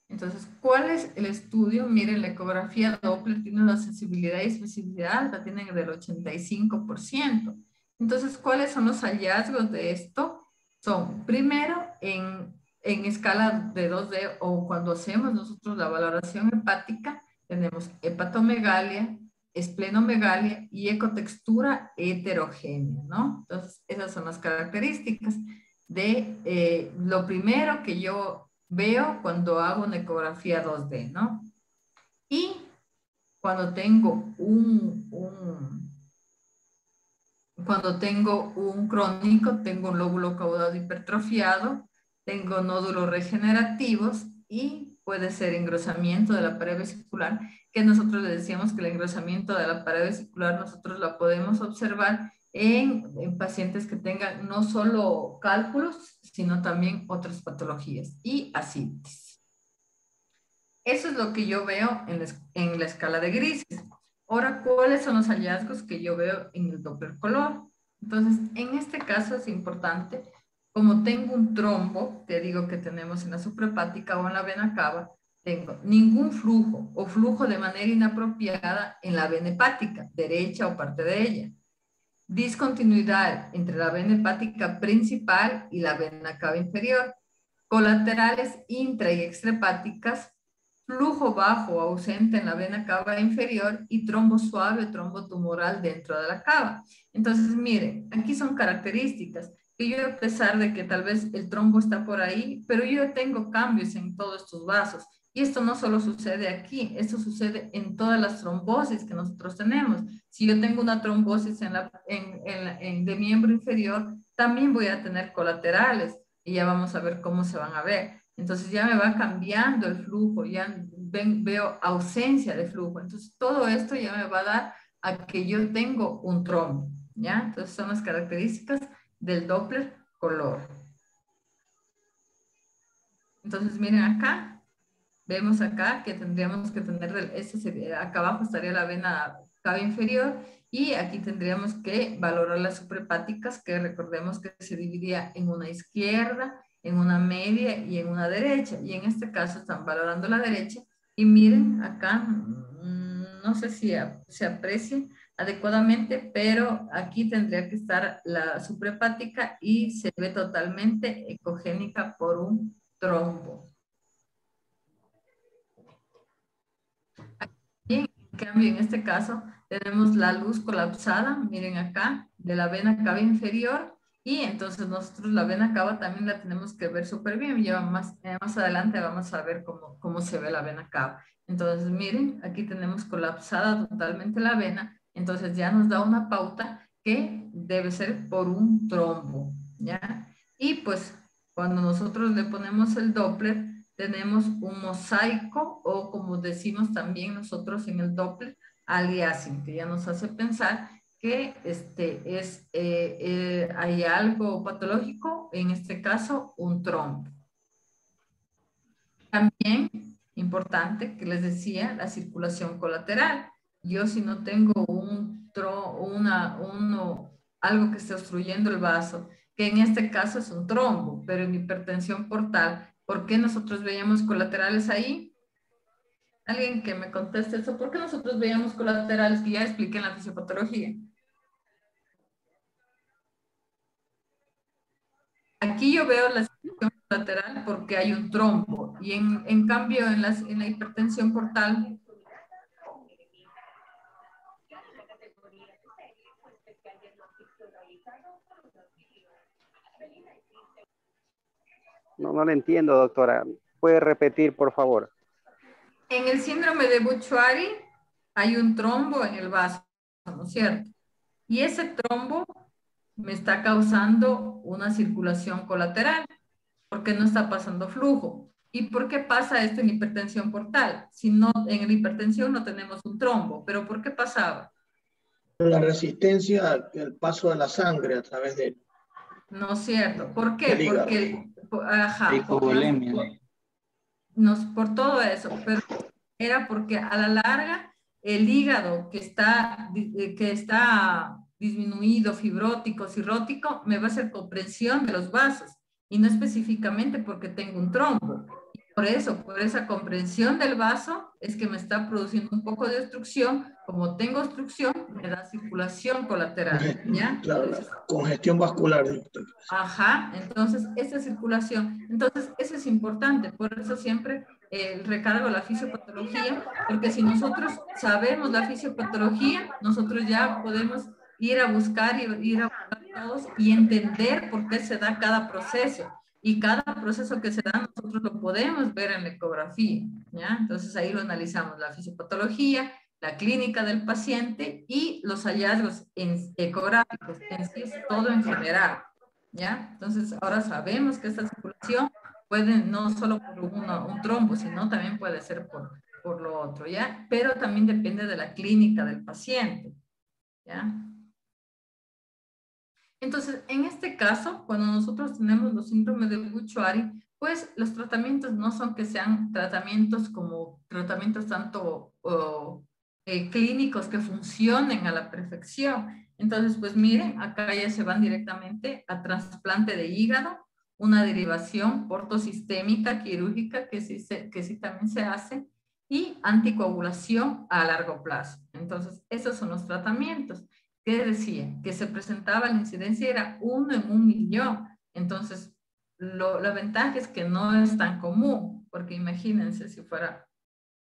Entonces, ¿cuál es el estudio? Miren, la ecografía Doppler tiene una sensibilidad y especificidad alta, tienen del 85%. Entonces, ¿cuáles son los hallazgos de esto? Son, primero, en escala de 2D o cuando hacemos nosotros la valoración hepática, tenemos hepatomegalia, esplenomegalia y ecotextura heterogénea, ¿no? Entonces, esas son las características de lo primero que yo veo cuando hago una ecografía 2D, ¿no? Y cuando tengo cuando tengo un crónico, tengo un lóbulo caudado hipertrofiado, tengo nódulos regenerativos y puede ser engrosamiento de la pared vesicular, que nosotros le decíamos que el engrosamiento de la pared vesicular nosotros la podemos observar en pacientes que tengan no solo cálculos, sino también otras patologías y ascitis. Eso es lo que yo veo en la escala de grises. Ahora, ¿cuáles son los hallazgos que yo veo en el Doppler color? Entonces, en este caso es importante, como tengo un trombo, te digo que tenemos en la suprahepática o en la vena cava, tengo ningún flujo o flujo de manera inapropiada en la vena hepática, derecha o parte de ella. Discontinuidad entre la vena hepática principal y la vena cava inferior. Colaterales intra y extrahepáticas, flujo bajo o ausente en la vena cava inferior y trombo suave o trombo tumoral dentro de la cava. Entonces, miren, aquí son características que yo, a pesar de que tal vez el trombo está por ahí, pero yo tengo cambios en todos estos vasos. Y esto no solo sucede aquí, esto sucede en todas las trombosis que nosotros tenemos. Si yo tengo una trombosis de miembro inferior, también voy a tener colaterales y ya vamos a ver cómo se van a ver. Entonces ya me va cambiando el flujo, ya veo ausencia de flujo. Entonces todo esto ya me va a dar a que yo tengo un trombo, ¿ya? Entonces son las características del Doppler color. Entonces miren acá, vemos acá que tendríamos que tener, acá abajo estaría la vena cava inferior y aquí tendríamos que valorar las suprahepáticas, que recordemos que se dividía en una izquierda en una media y en una derecha. Y en este caso están valorando la derecha. Y miren acá, no sé si se aprecia adecuadamente, pero aquí tendría que estar la suprahepática y se ve totalmente ecogénica por un trombo. Aquí, en cambio, en este caso, tenemos la luz colapsada, miren acá, de la vena cava inferior, y entonces nosotros la vena cava también la tenemos que ver súper bien. Ya más adelante vamos a ver cómo se ve la vena cava. Entonces, miren, aquí tenemos colapsada totalmente la vena, entonces ya nos da una pauta que debe ser por un trombo, ¿ya? Y pues, cuando nosotros le ponemos el Doppler, tenemos un mosaico, o como decimos también nosotros en el Doppler, aliasing, que ya nos hace pensar que hay algo patológico, en este caso un trombo. También importante que les decía, la circulación colateral. Yo si no tengo algo que esté obstruyendo el vaso, que en este caso es un trombo, pero en hipertensión portal, ¿por qué nosotros veíamos colaterales ahí? Alguien que me conteste eso. ¿Por qué nosotros veíamos colaterales? Que ya expliqué en la fisiopatología. Aquí yo veo la circulación colateral porque hay un trombo. Y en cambio en la hipertensión portal, No lo entiendo, doctora. ¿Puede repetir, por favor? en el síndrome de Buch-Chiari hay un trombo en el vaso, ¿no es cierto? Y ese trombo me está causando una circulación colateral porque no está pasando flujo. ¿Y por qué pasa esto en hipertensión portal? Si no, en la hipertensión no tenemos un trombo, pero ¿por qué pasaba? La resistencia al paso de la sangre a través de No es cierto. ¿Por qué? del hígado. Porque, ajá, por todo eso, pero era porque a la larga el hígado que está disminuido, fibrótico, cirrótico, me va a hacer compresión de los vasos y no específicamente porque tengo un trombo. Por eso, por esa comprensión del vaso, es que me está produciendo un poco de obstrucción. Como tengo obstrucción, me da circulación colateral, ¿ya? Claro, la congestión vascular. Ajá, entonces esa circulación, entonces eso es importante, por eso siempre recargo la fisiopatología, porque si nosotros sabemos la fisiopatología, nosotros ya podemos ir a buscar todos y entender por qué se da cada proceso. Y cada proceso que se da, nosotros lo podemos ver en la ecografía, ¿ya? Entonces ahí lo analizamos, la fisiopatología, la clínica del paciente y los hallazgos ecográficos, en sí es todo en general, ¿ya? Entonces ahora sabemos que esta circulación puede no solo por un trombo, sino también puede ser por lo otro, ¿ya? Pero también depende de la clínica del paciente, ¿ya? Entonces, en este caso, cuando nosotros tenemos los síndromes de Buch-Chiari, pues los tratamientos no son que sean tratamientos como tratamientos tanto clínicos que funcionen a la perfección. Entonces, pues miren, acá ya se van directamente a trasplante de hígado, una derivación portosistémica quirúrgica que sí también se hace, y anticoagulación a largo plazo. Entonces, esos son los tratamientos. ¿Qué decía? Que se presentaba la incidencia era 1 en 1.000.000. Entonces, la ventaja es que no es tan común, porque imagínense si fuera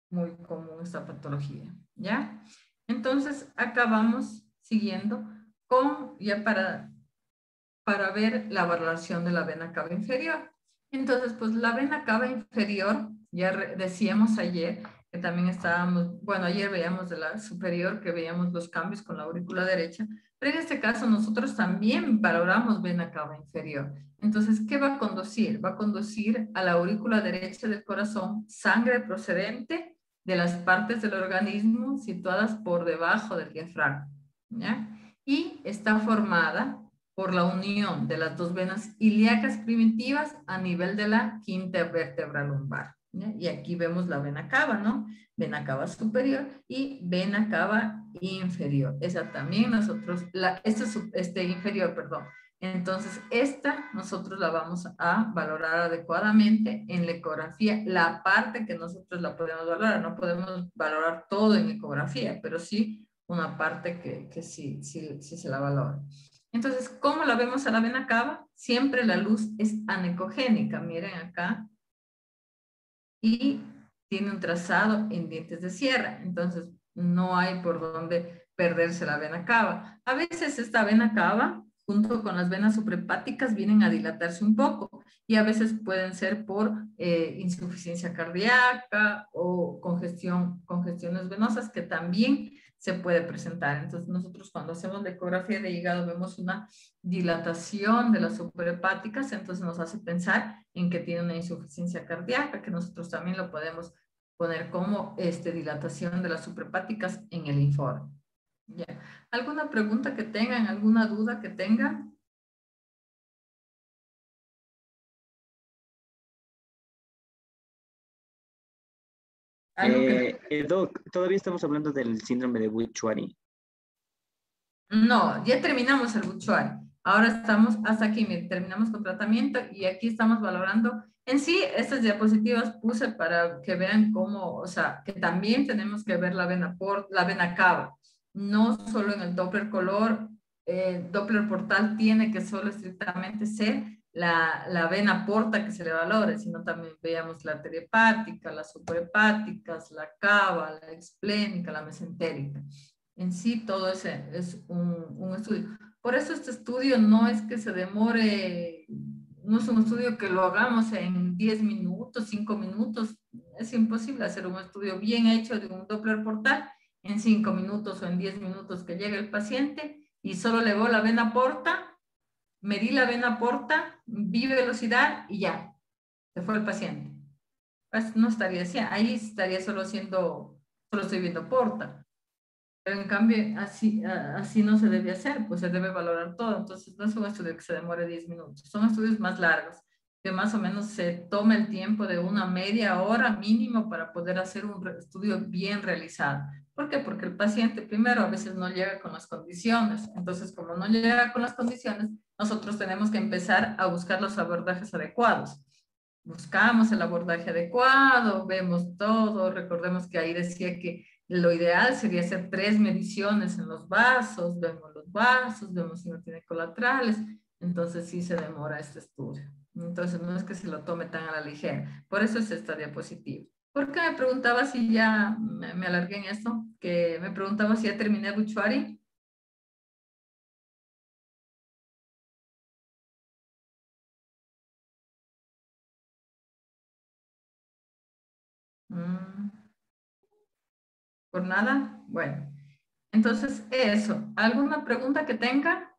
muy común esta patología, ¿ya? Entonces, acá vamos siguiendo con, ya para ver la valoración de la vena cava inferior. Entonces, pues la vena cava inferior, ya decíamos ayer, que también estábamos, bueno, ayer veíamos de la superior, que veíamos los cambios con la aurícula derecha, pero en este caso nosotros también valoramos vena cava inferior. Entonces, ¿qué va a conducir? Va a conducir a la aurícula derecha del corazón sangre procedente de las partes del organismo situadas por debajo del diafragma, ¿ya? Y está formada por la unión de las dos venas ilíacas primitivas a nivel de la quinta vértebra lumbar, ¿ya? Y aquí vemos la vena cava, ¿no? Vena cava superior y vena cava inferior. Esa también nosotros, inferior, perdón. Entonces, esta nosotros la vamos a valorar adecuadamente en la ecografía, la parte que nosotros la podemos valorar. No podemos valorar todo en ecografía, pero sí una parte que sí se la valora. Entonces, ¿cómo la vemos a la vena cava? Siempre la luz es anecogénica. Miren acá. Y tiene un trazado en dientes de sierra. Entonces, no hay por dónde perderse la vena cava. A veces esta vena cava, junto con las venas suprahepáticas, vienen a dilatarse un poco y a veces pueden ser por insuficiencia cardíaca o congestiones venosas que también se puede presentar. Entonces, nosotros cuando hacemos la ecografía de hígado vemos una dilatación de las suprahepáticas, entonces nos hace pensar en que tiene una insuficiencia cardíaca, que nosotros también lo podemos poner como dilatación de las suprahepáticas en el informe. ¿Ya? ¿Alguna pregunta que tengan? ¿Alguna duda que tengan? Doc, todavía estamos hablando del síndrome de Buch-Chiari. No, ya terminamos el Buch-Chiari. Ahora estamos hasta aquí, terminamos con tratamiento y aquí estamos valorando. En sí, estas diapositivas puse para que vean cómo, o sea, que también tenemos que ver la vena cava. No solo en el Doppler color, Doppler portal tiene que solo estrictamente ser la vena porta que se le valore, sino también veamos la arteria hepática, las suprahepáticas, la cava, la esplénica, la mesentérica. En sí, todo ese es un estudio. Por eso este estudio no es que se demore, no es un estudio que lo hagamos en 10 minutos, 5 minutos. Es imposible hacer un estudio bien hecho de un Doppler portal en 5 minutos o en 10 minutos que llegue el paciente y solo le veo la vena porta, medí la vena porta, vi velocidad y ya, se fue el paciente. Pues no estaría así, ahí estaría solo estoy viendo porta. Pero en cambio, así no se debe hacer, pues se debe valorar todo. Entonces, no es un estudio que se demore 10 minutos, son estudios más largos, que más o menos se toma el tiempo de una media hora mínimo para poder hacer un estudio bien realizado. ¿Por qué? Porque el paciente primero a veces no llega con las condiciones. Entonces, como no llega con las condiciones, nosotros tenemos que empezar a buscar los abordajes adecuados. Buscamos el abordaje adecuado, vemos todo. Recordemos que ahí decía que lo ideal sería hacer 3 mediciones en los vasos, vemos si no tiene colaterales, entonces sí se demora este estudio. Entonces no es que se lo tome tan a la ligera, por eso es esta diapositiva. ¿Por qué me preguntaba si ya me alargué en esto? Que me preguntaba si ya terminé Buch-Chiari. ¿Por nada? Bueno, entonces eso. ¿Alguna pregunta que tenga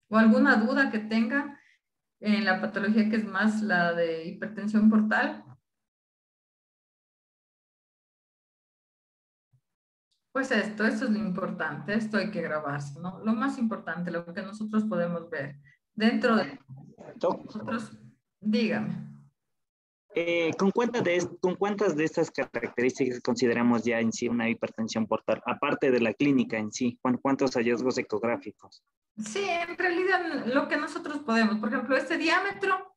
o alguna duda que tenga en la patología que es más la de hipertensión portal? Pues esto es lo importante, esto hay que grabarse, ¿no? Lo más importante, lo que nosotros podemos ver dentro de nosotros, dígame. ¿Con cuántas de estas características consideramos ya en sí una hipertensión portal, aparte de la clínica en sí? ¿Cuántos hallazgos ecográficos? Sí, en realidad lo que nosotros podemos, por ejemplo, este diámetro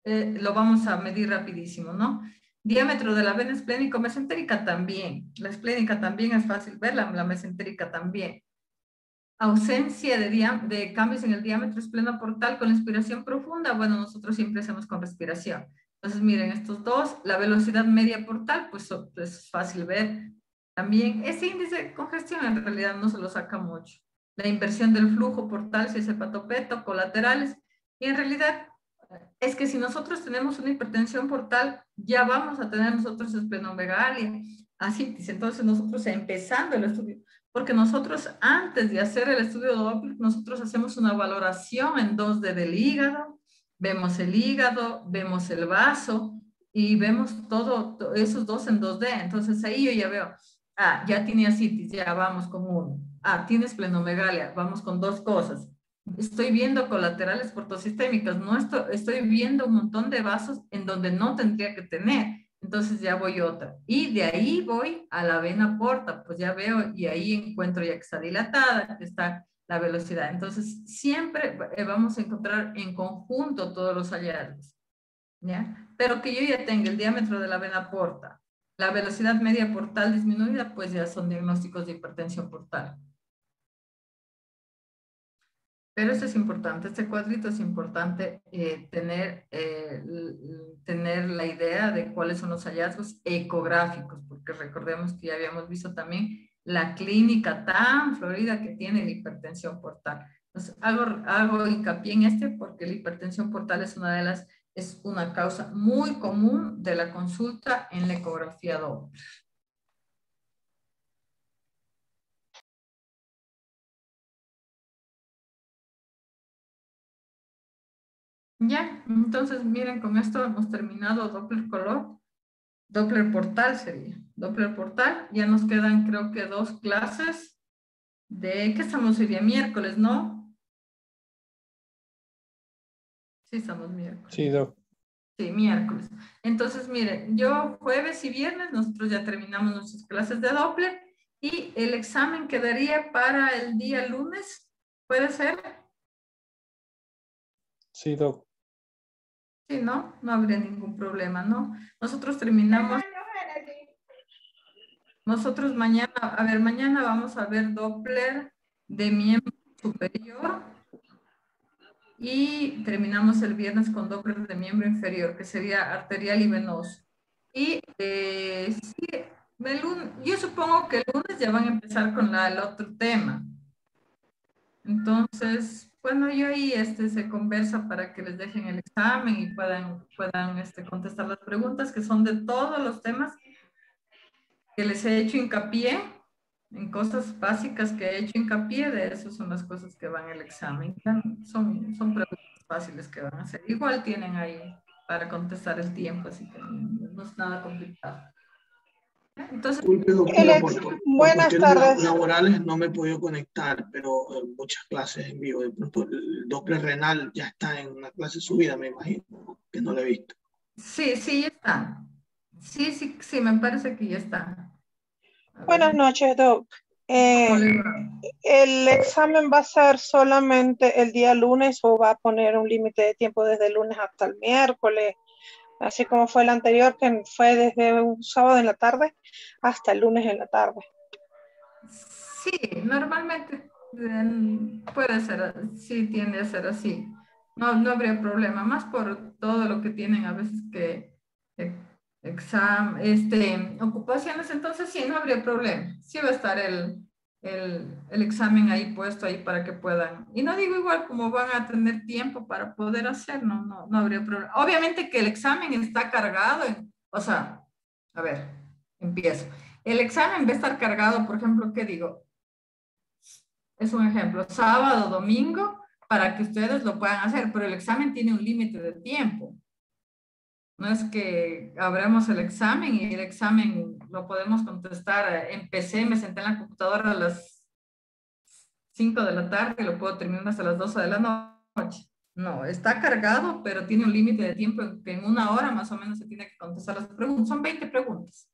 lo vamos a medir rapidísimo, ¿no? Diámetro de la vena esplénico-mesentérica también. La esplénica también es fácil verla, la mesentérica también. Ausencia de cambios en el diámetro esplenoportal con la inspiración profunda. Bueno, nosotros siempre hacemos con respiración. Entonces, miren, estos dos, la velocidad media portal, pues es fácil ver. También ese índice de congestión en realidad no se lo saca mucho. La inversión del flujo portal, si es hepatopeto, colaterales. Y en realidad es que si nosotros tenemos una hipertensión portal, ya vamos a tener nosotros esplenomegalia, ascitis. Entonces nosotros empezando el estudio, porque nosotros antes de hacer el estudio de Doppler, nosotros hacemos una valoración en 2D del hígado, vemos el hígado, vemos el vaso y vemos todo esos dos en 2D. Entonces ahí yo ya veo, ya tiene ascitis, ya vamos con uno. Tiene esplenomegalia, vamos con 2 cosas. Estoy viendo colaterales portosistémicas, no estoy viendo un montón de vasos en donde no tendría que tener. Entonces ya voy otra. Y de ahí voy a la vena porta, pues ya veo y ahí encuentro ya que está dilatada, que está la velocidad. Entonces, siempre vamos a encontrar en conjunto todos los hallazgos, ¿ya? Pero que yo ya tenga el diámetro de la vena porta, la velocidad media portal disminuida, pues ya son diagnósticos de hipertensión portal. Pero esto es importante, este cuadrito es importante tener la idea de cuáles son los hallazgos ecográficos, porque recordemos que ya habíamos visto también la clínica tan florida que tiene la hipertensión portal. Entonces, hago hincapié en este porque la hipertensión portal es una causa muy común de la consulta en la ecografía Doppler. Ya, entonces miren, con esto hemos terminado Doppler color, Doppler portal sería. Doppler portal, ya nos quedan creo que 2 clases de, ¿qué estamos hoy día? Miércoles, ¿no? Sí, estamos miércoles. Sí, Doc. Sí, miércoles. Entonces, miren, yo jueves y viernes, nosotros ya terminamos nuestras clases de Doppler y el examen quedaría para el día lunes, ¿puede ser? Sí, Doc. Sí, ¿no? No habría ningún problema, ¿no? Nosotros terminamos. Nosotros mañana, a ver, mañana vamos a ver Doppler de miembro superior y terminamos el viernes con Doppler de miembro inferior, que sería arterial y venoso. Y sí, yo supongo que el lunes ya van a empezar con el otro tema. Entonces, bueno, yo ahí se conversa para que les dejen el examen y puedan contestar las preguntas que son de todos los temas que les he hecho hincapié, en cosas básicas que he hecho hincapié, de eso son las cosas que van en el examen. Son preguntas fáciles que van a hacer. Igual tienen ahí para contestar el tiempo, así que no es nada complicado. Entonces, buenas tardes. Laborales no me he podido conectar, pero muchas clases en vivo. De pronto el Doppler renal ya está en una clase subida, me imagino, que no lo he visto. Sí, sí, ya está. Sí, me parece que ya está. Buenas noches, Doc. ¿El examen va a ser solamente el día lunes o va a poner un límite de tiempo desde el lunes hasta el miércoles? Así como fue el anterior, que fue desde un sábado en la tarde hasta el lunes en la tarde. Sí, normalmente puede ser, sí tiende a ser así. No habría problema, más por todo lo que tienen a veces que ocupaciones, entonces sí, no habría problema. Sí va a estar el examen ahí puesto ahí para que puedan. Y no digo igual como van a tener tiempo para poder hacer, no habría problema. Obviamente que el examen está cargado, o sea, a ver, empiezo. El examen va a estar cargado, por ejemplo, ¿qué digo? Es un ejemplo, sábado, domingo, para que ustedes lo puedan hacer, pero el examen tiene un límite de tiempo. No es que abramos el examen y el examen lo podemos contestar. Empecé, me senté en la computadora a las 5 de la tarde y lo puedo terminar hasta las 12 de la noche. No, está cargado, pero tiene un límite de tiempo que en 1 hora más o menos se tiene que contestar las preguntas. Son 20 preguntas.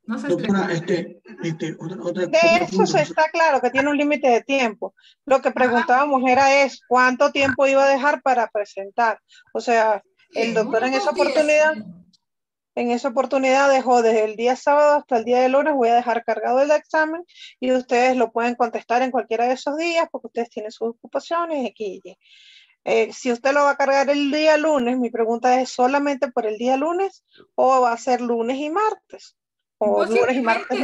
No sé. Doctora, de eso se está claro que tiene un límite de tiempo. Lo que preguntábamos era cuánto tiempo iba a dejar para presentar. O sea, el doctor en esa oportunidad dejó desde el día sábado hasta el día de lunes, voy a dejar cargado el examen y ustedes lo pueden contestar en cualquiera de esos días porque ustedes tienen sus ocupaciones aquí. Si usted lo va a cargar el día lunes, mi pregunta es solamente por el día lunes o va a ser lunes y martes. O lunes y martes.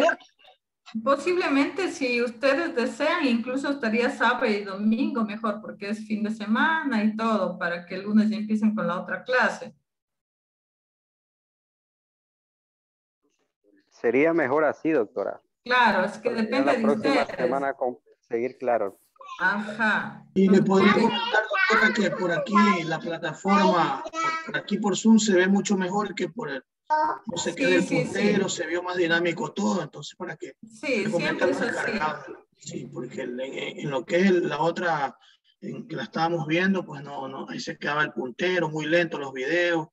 Posiblemente, si ustedes desean, incluso estaría sábado y domingo mejor, porque es fin de semana y todo, para que el lunes ya empiecen con la otra clase. Sería mejor así, doctora. Claro, es que depende de ustedes. La próxima semana conseguir claro. Ajá. Y le podría comentar, doctora, que por aquí la plataforma, por aquí por Zoom se ve mucho mejor que por el, no sé qué, del puntero, se vio más dinámico todo, entonces para que le comenten más cargado. Sí, porque en lo que es la otra, en que la estábamos viendo, pues no, ahí se quedaba el puntero, muy lento los videos,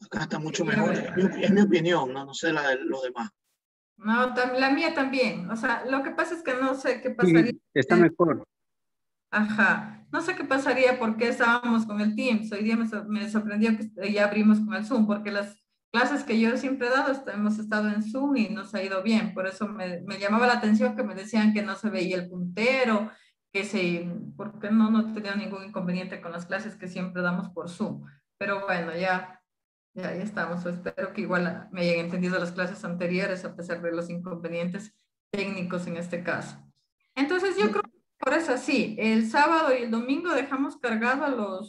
acá está mucho mejor, es mi opinión, no sé la de los demás. No, la mía también. O sea, lo que pasa es que no sé qué Sí, pasaría. está mejor. Ajá. No sé qué pasaría porque estábamos con el Teams. Hoy día me sorprendió que ya abrimos con el Zoom, porque las clases que yo siempre he dado hemos estado en Zoom y nos ha ido bien. Por eso me llamaba la atención que me decían que no se veía el puntero, porque no tenía ningún inconveniente con las clases que siempre damos por Zoom. Pero bueno, ya estamos. Espero que igual me hayan entendido las clases anteriores a pesar de los inconvenientes técnicos en este caso. Entonces yo creo que por eso sí, el sábado y el domingo dejamos cargado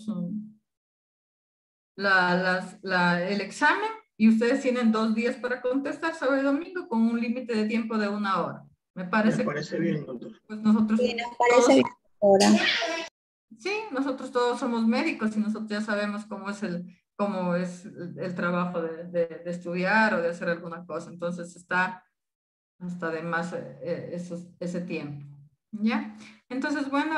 el examen y ustedes tienen 2 días para contestar sábado y domingo con un límite de tiempo de 1 hora. Me Me parece parece bien, doctor. pues nosotros Sí, nos parece bien ahora. Sí, nosotros todos somos médicos y nosotros ya sabemos cómo es el trabajo de estudiar o de hacer alguna cosa. Entonces está hasta de más ese tiempo. ¿Ya? Entonces, bueno,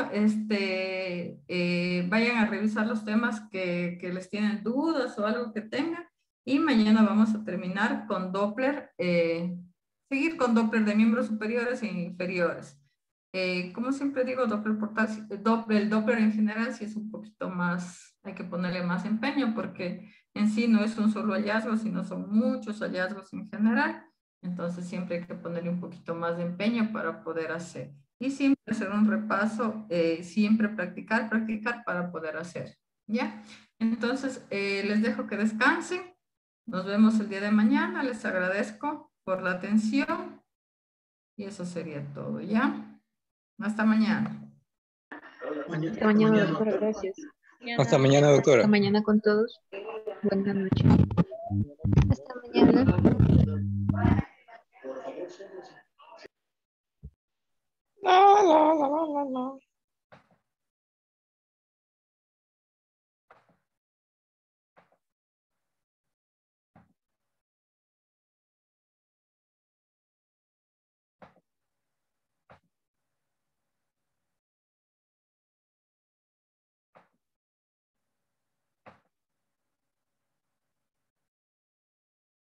vayan a revisar los temas que les tienen dudas o algo que tengan y mañana vamos a terminar con Doppler, seguir con Doppler de miembros superiores e inferiores. Como siempre digo, Doppler portal, el Doppler en general sí es un poquito más, hay que ponerle más empeño porque en sí no es un solo hallazgo, sino son muchos hallazgos en general. Entonces siempre hay que ponerle un poquito más de empeño para poder hacer. Y siempre hacer un repaso, siempre practicar para poder hacer. ¿Ya? Entonces les dejo que descansen. Nos vemos el día de mañana. Les agradezco por la atención. Y eso sería todo, ¿ya? Hasta mañana. Hasta mañana, doctora, gracias. Hasta mañana, doctora. Hasta mañana con todos. Buenas noches. Hasta mañana. La, la, la, la, la.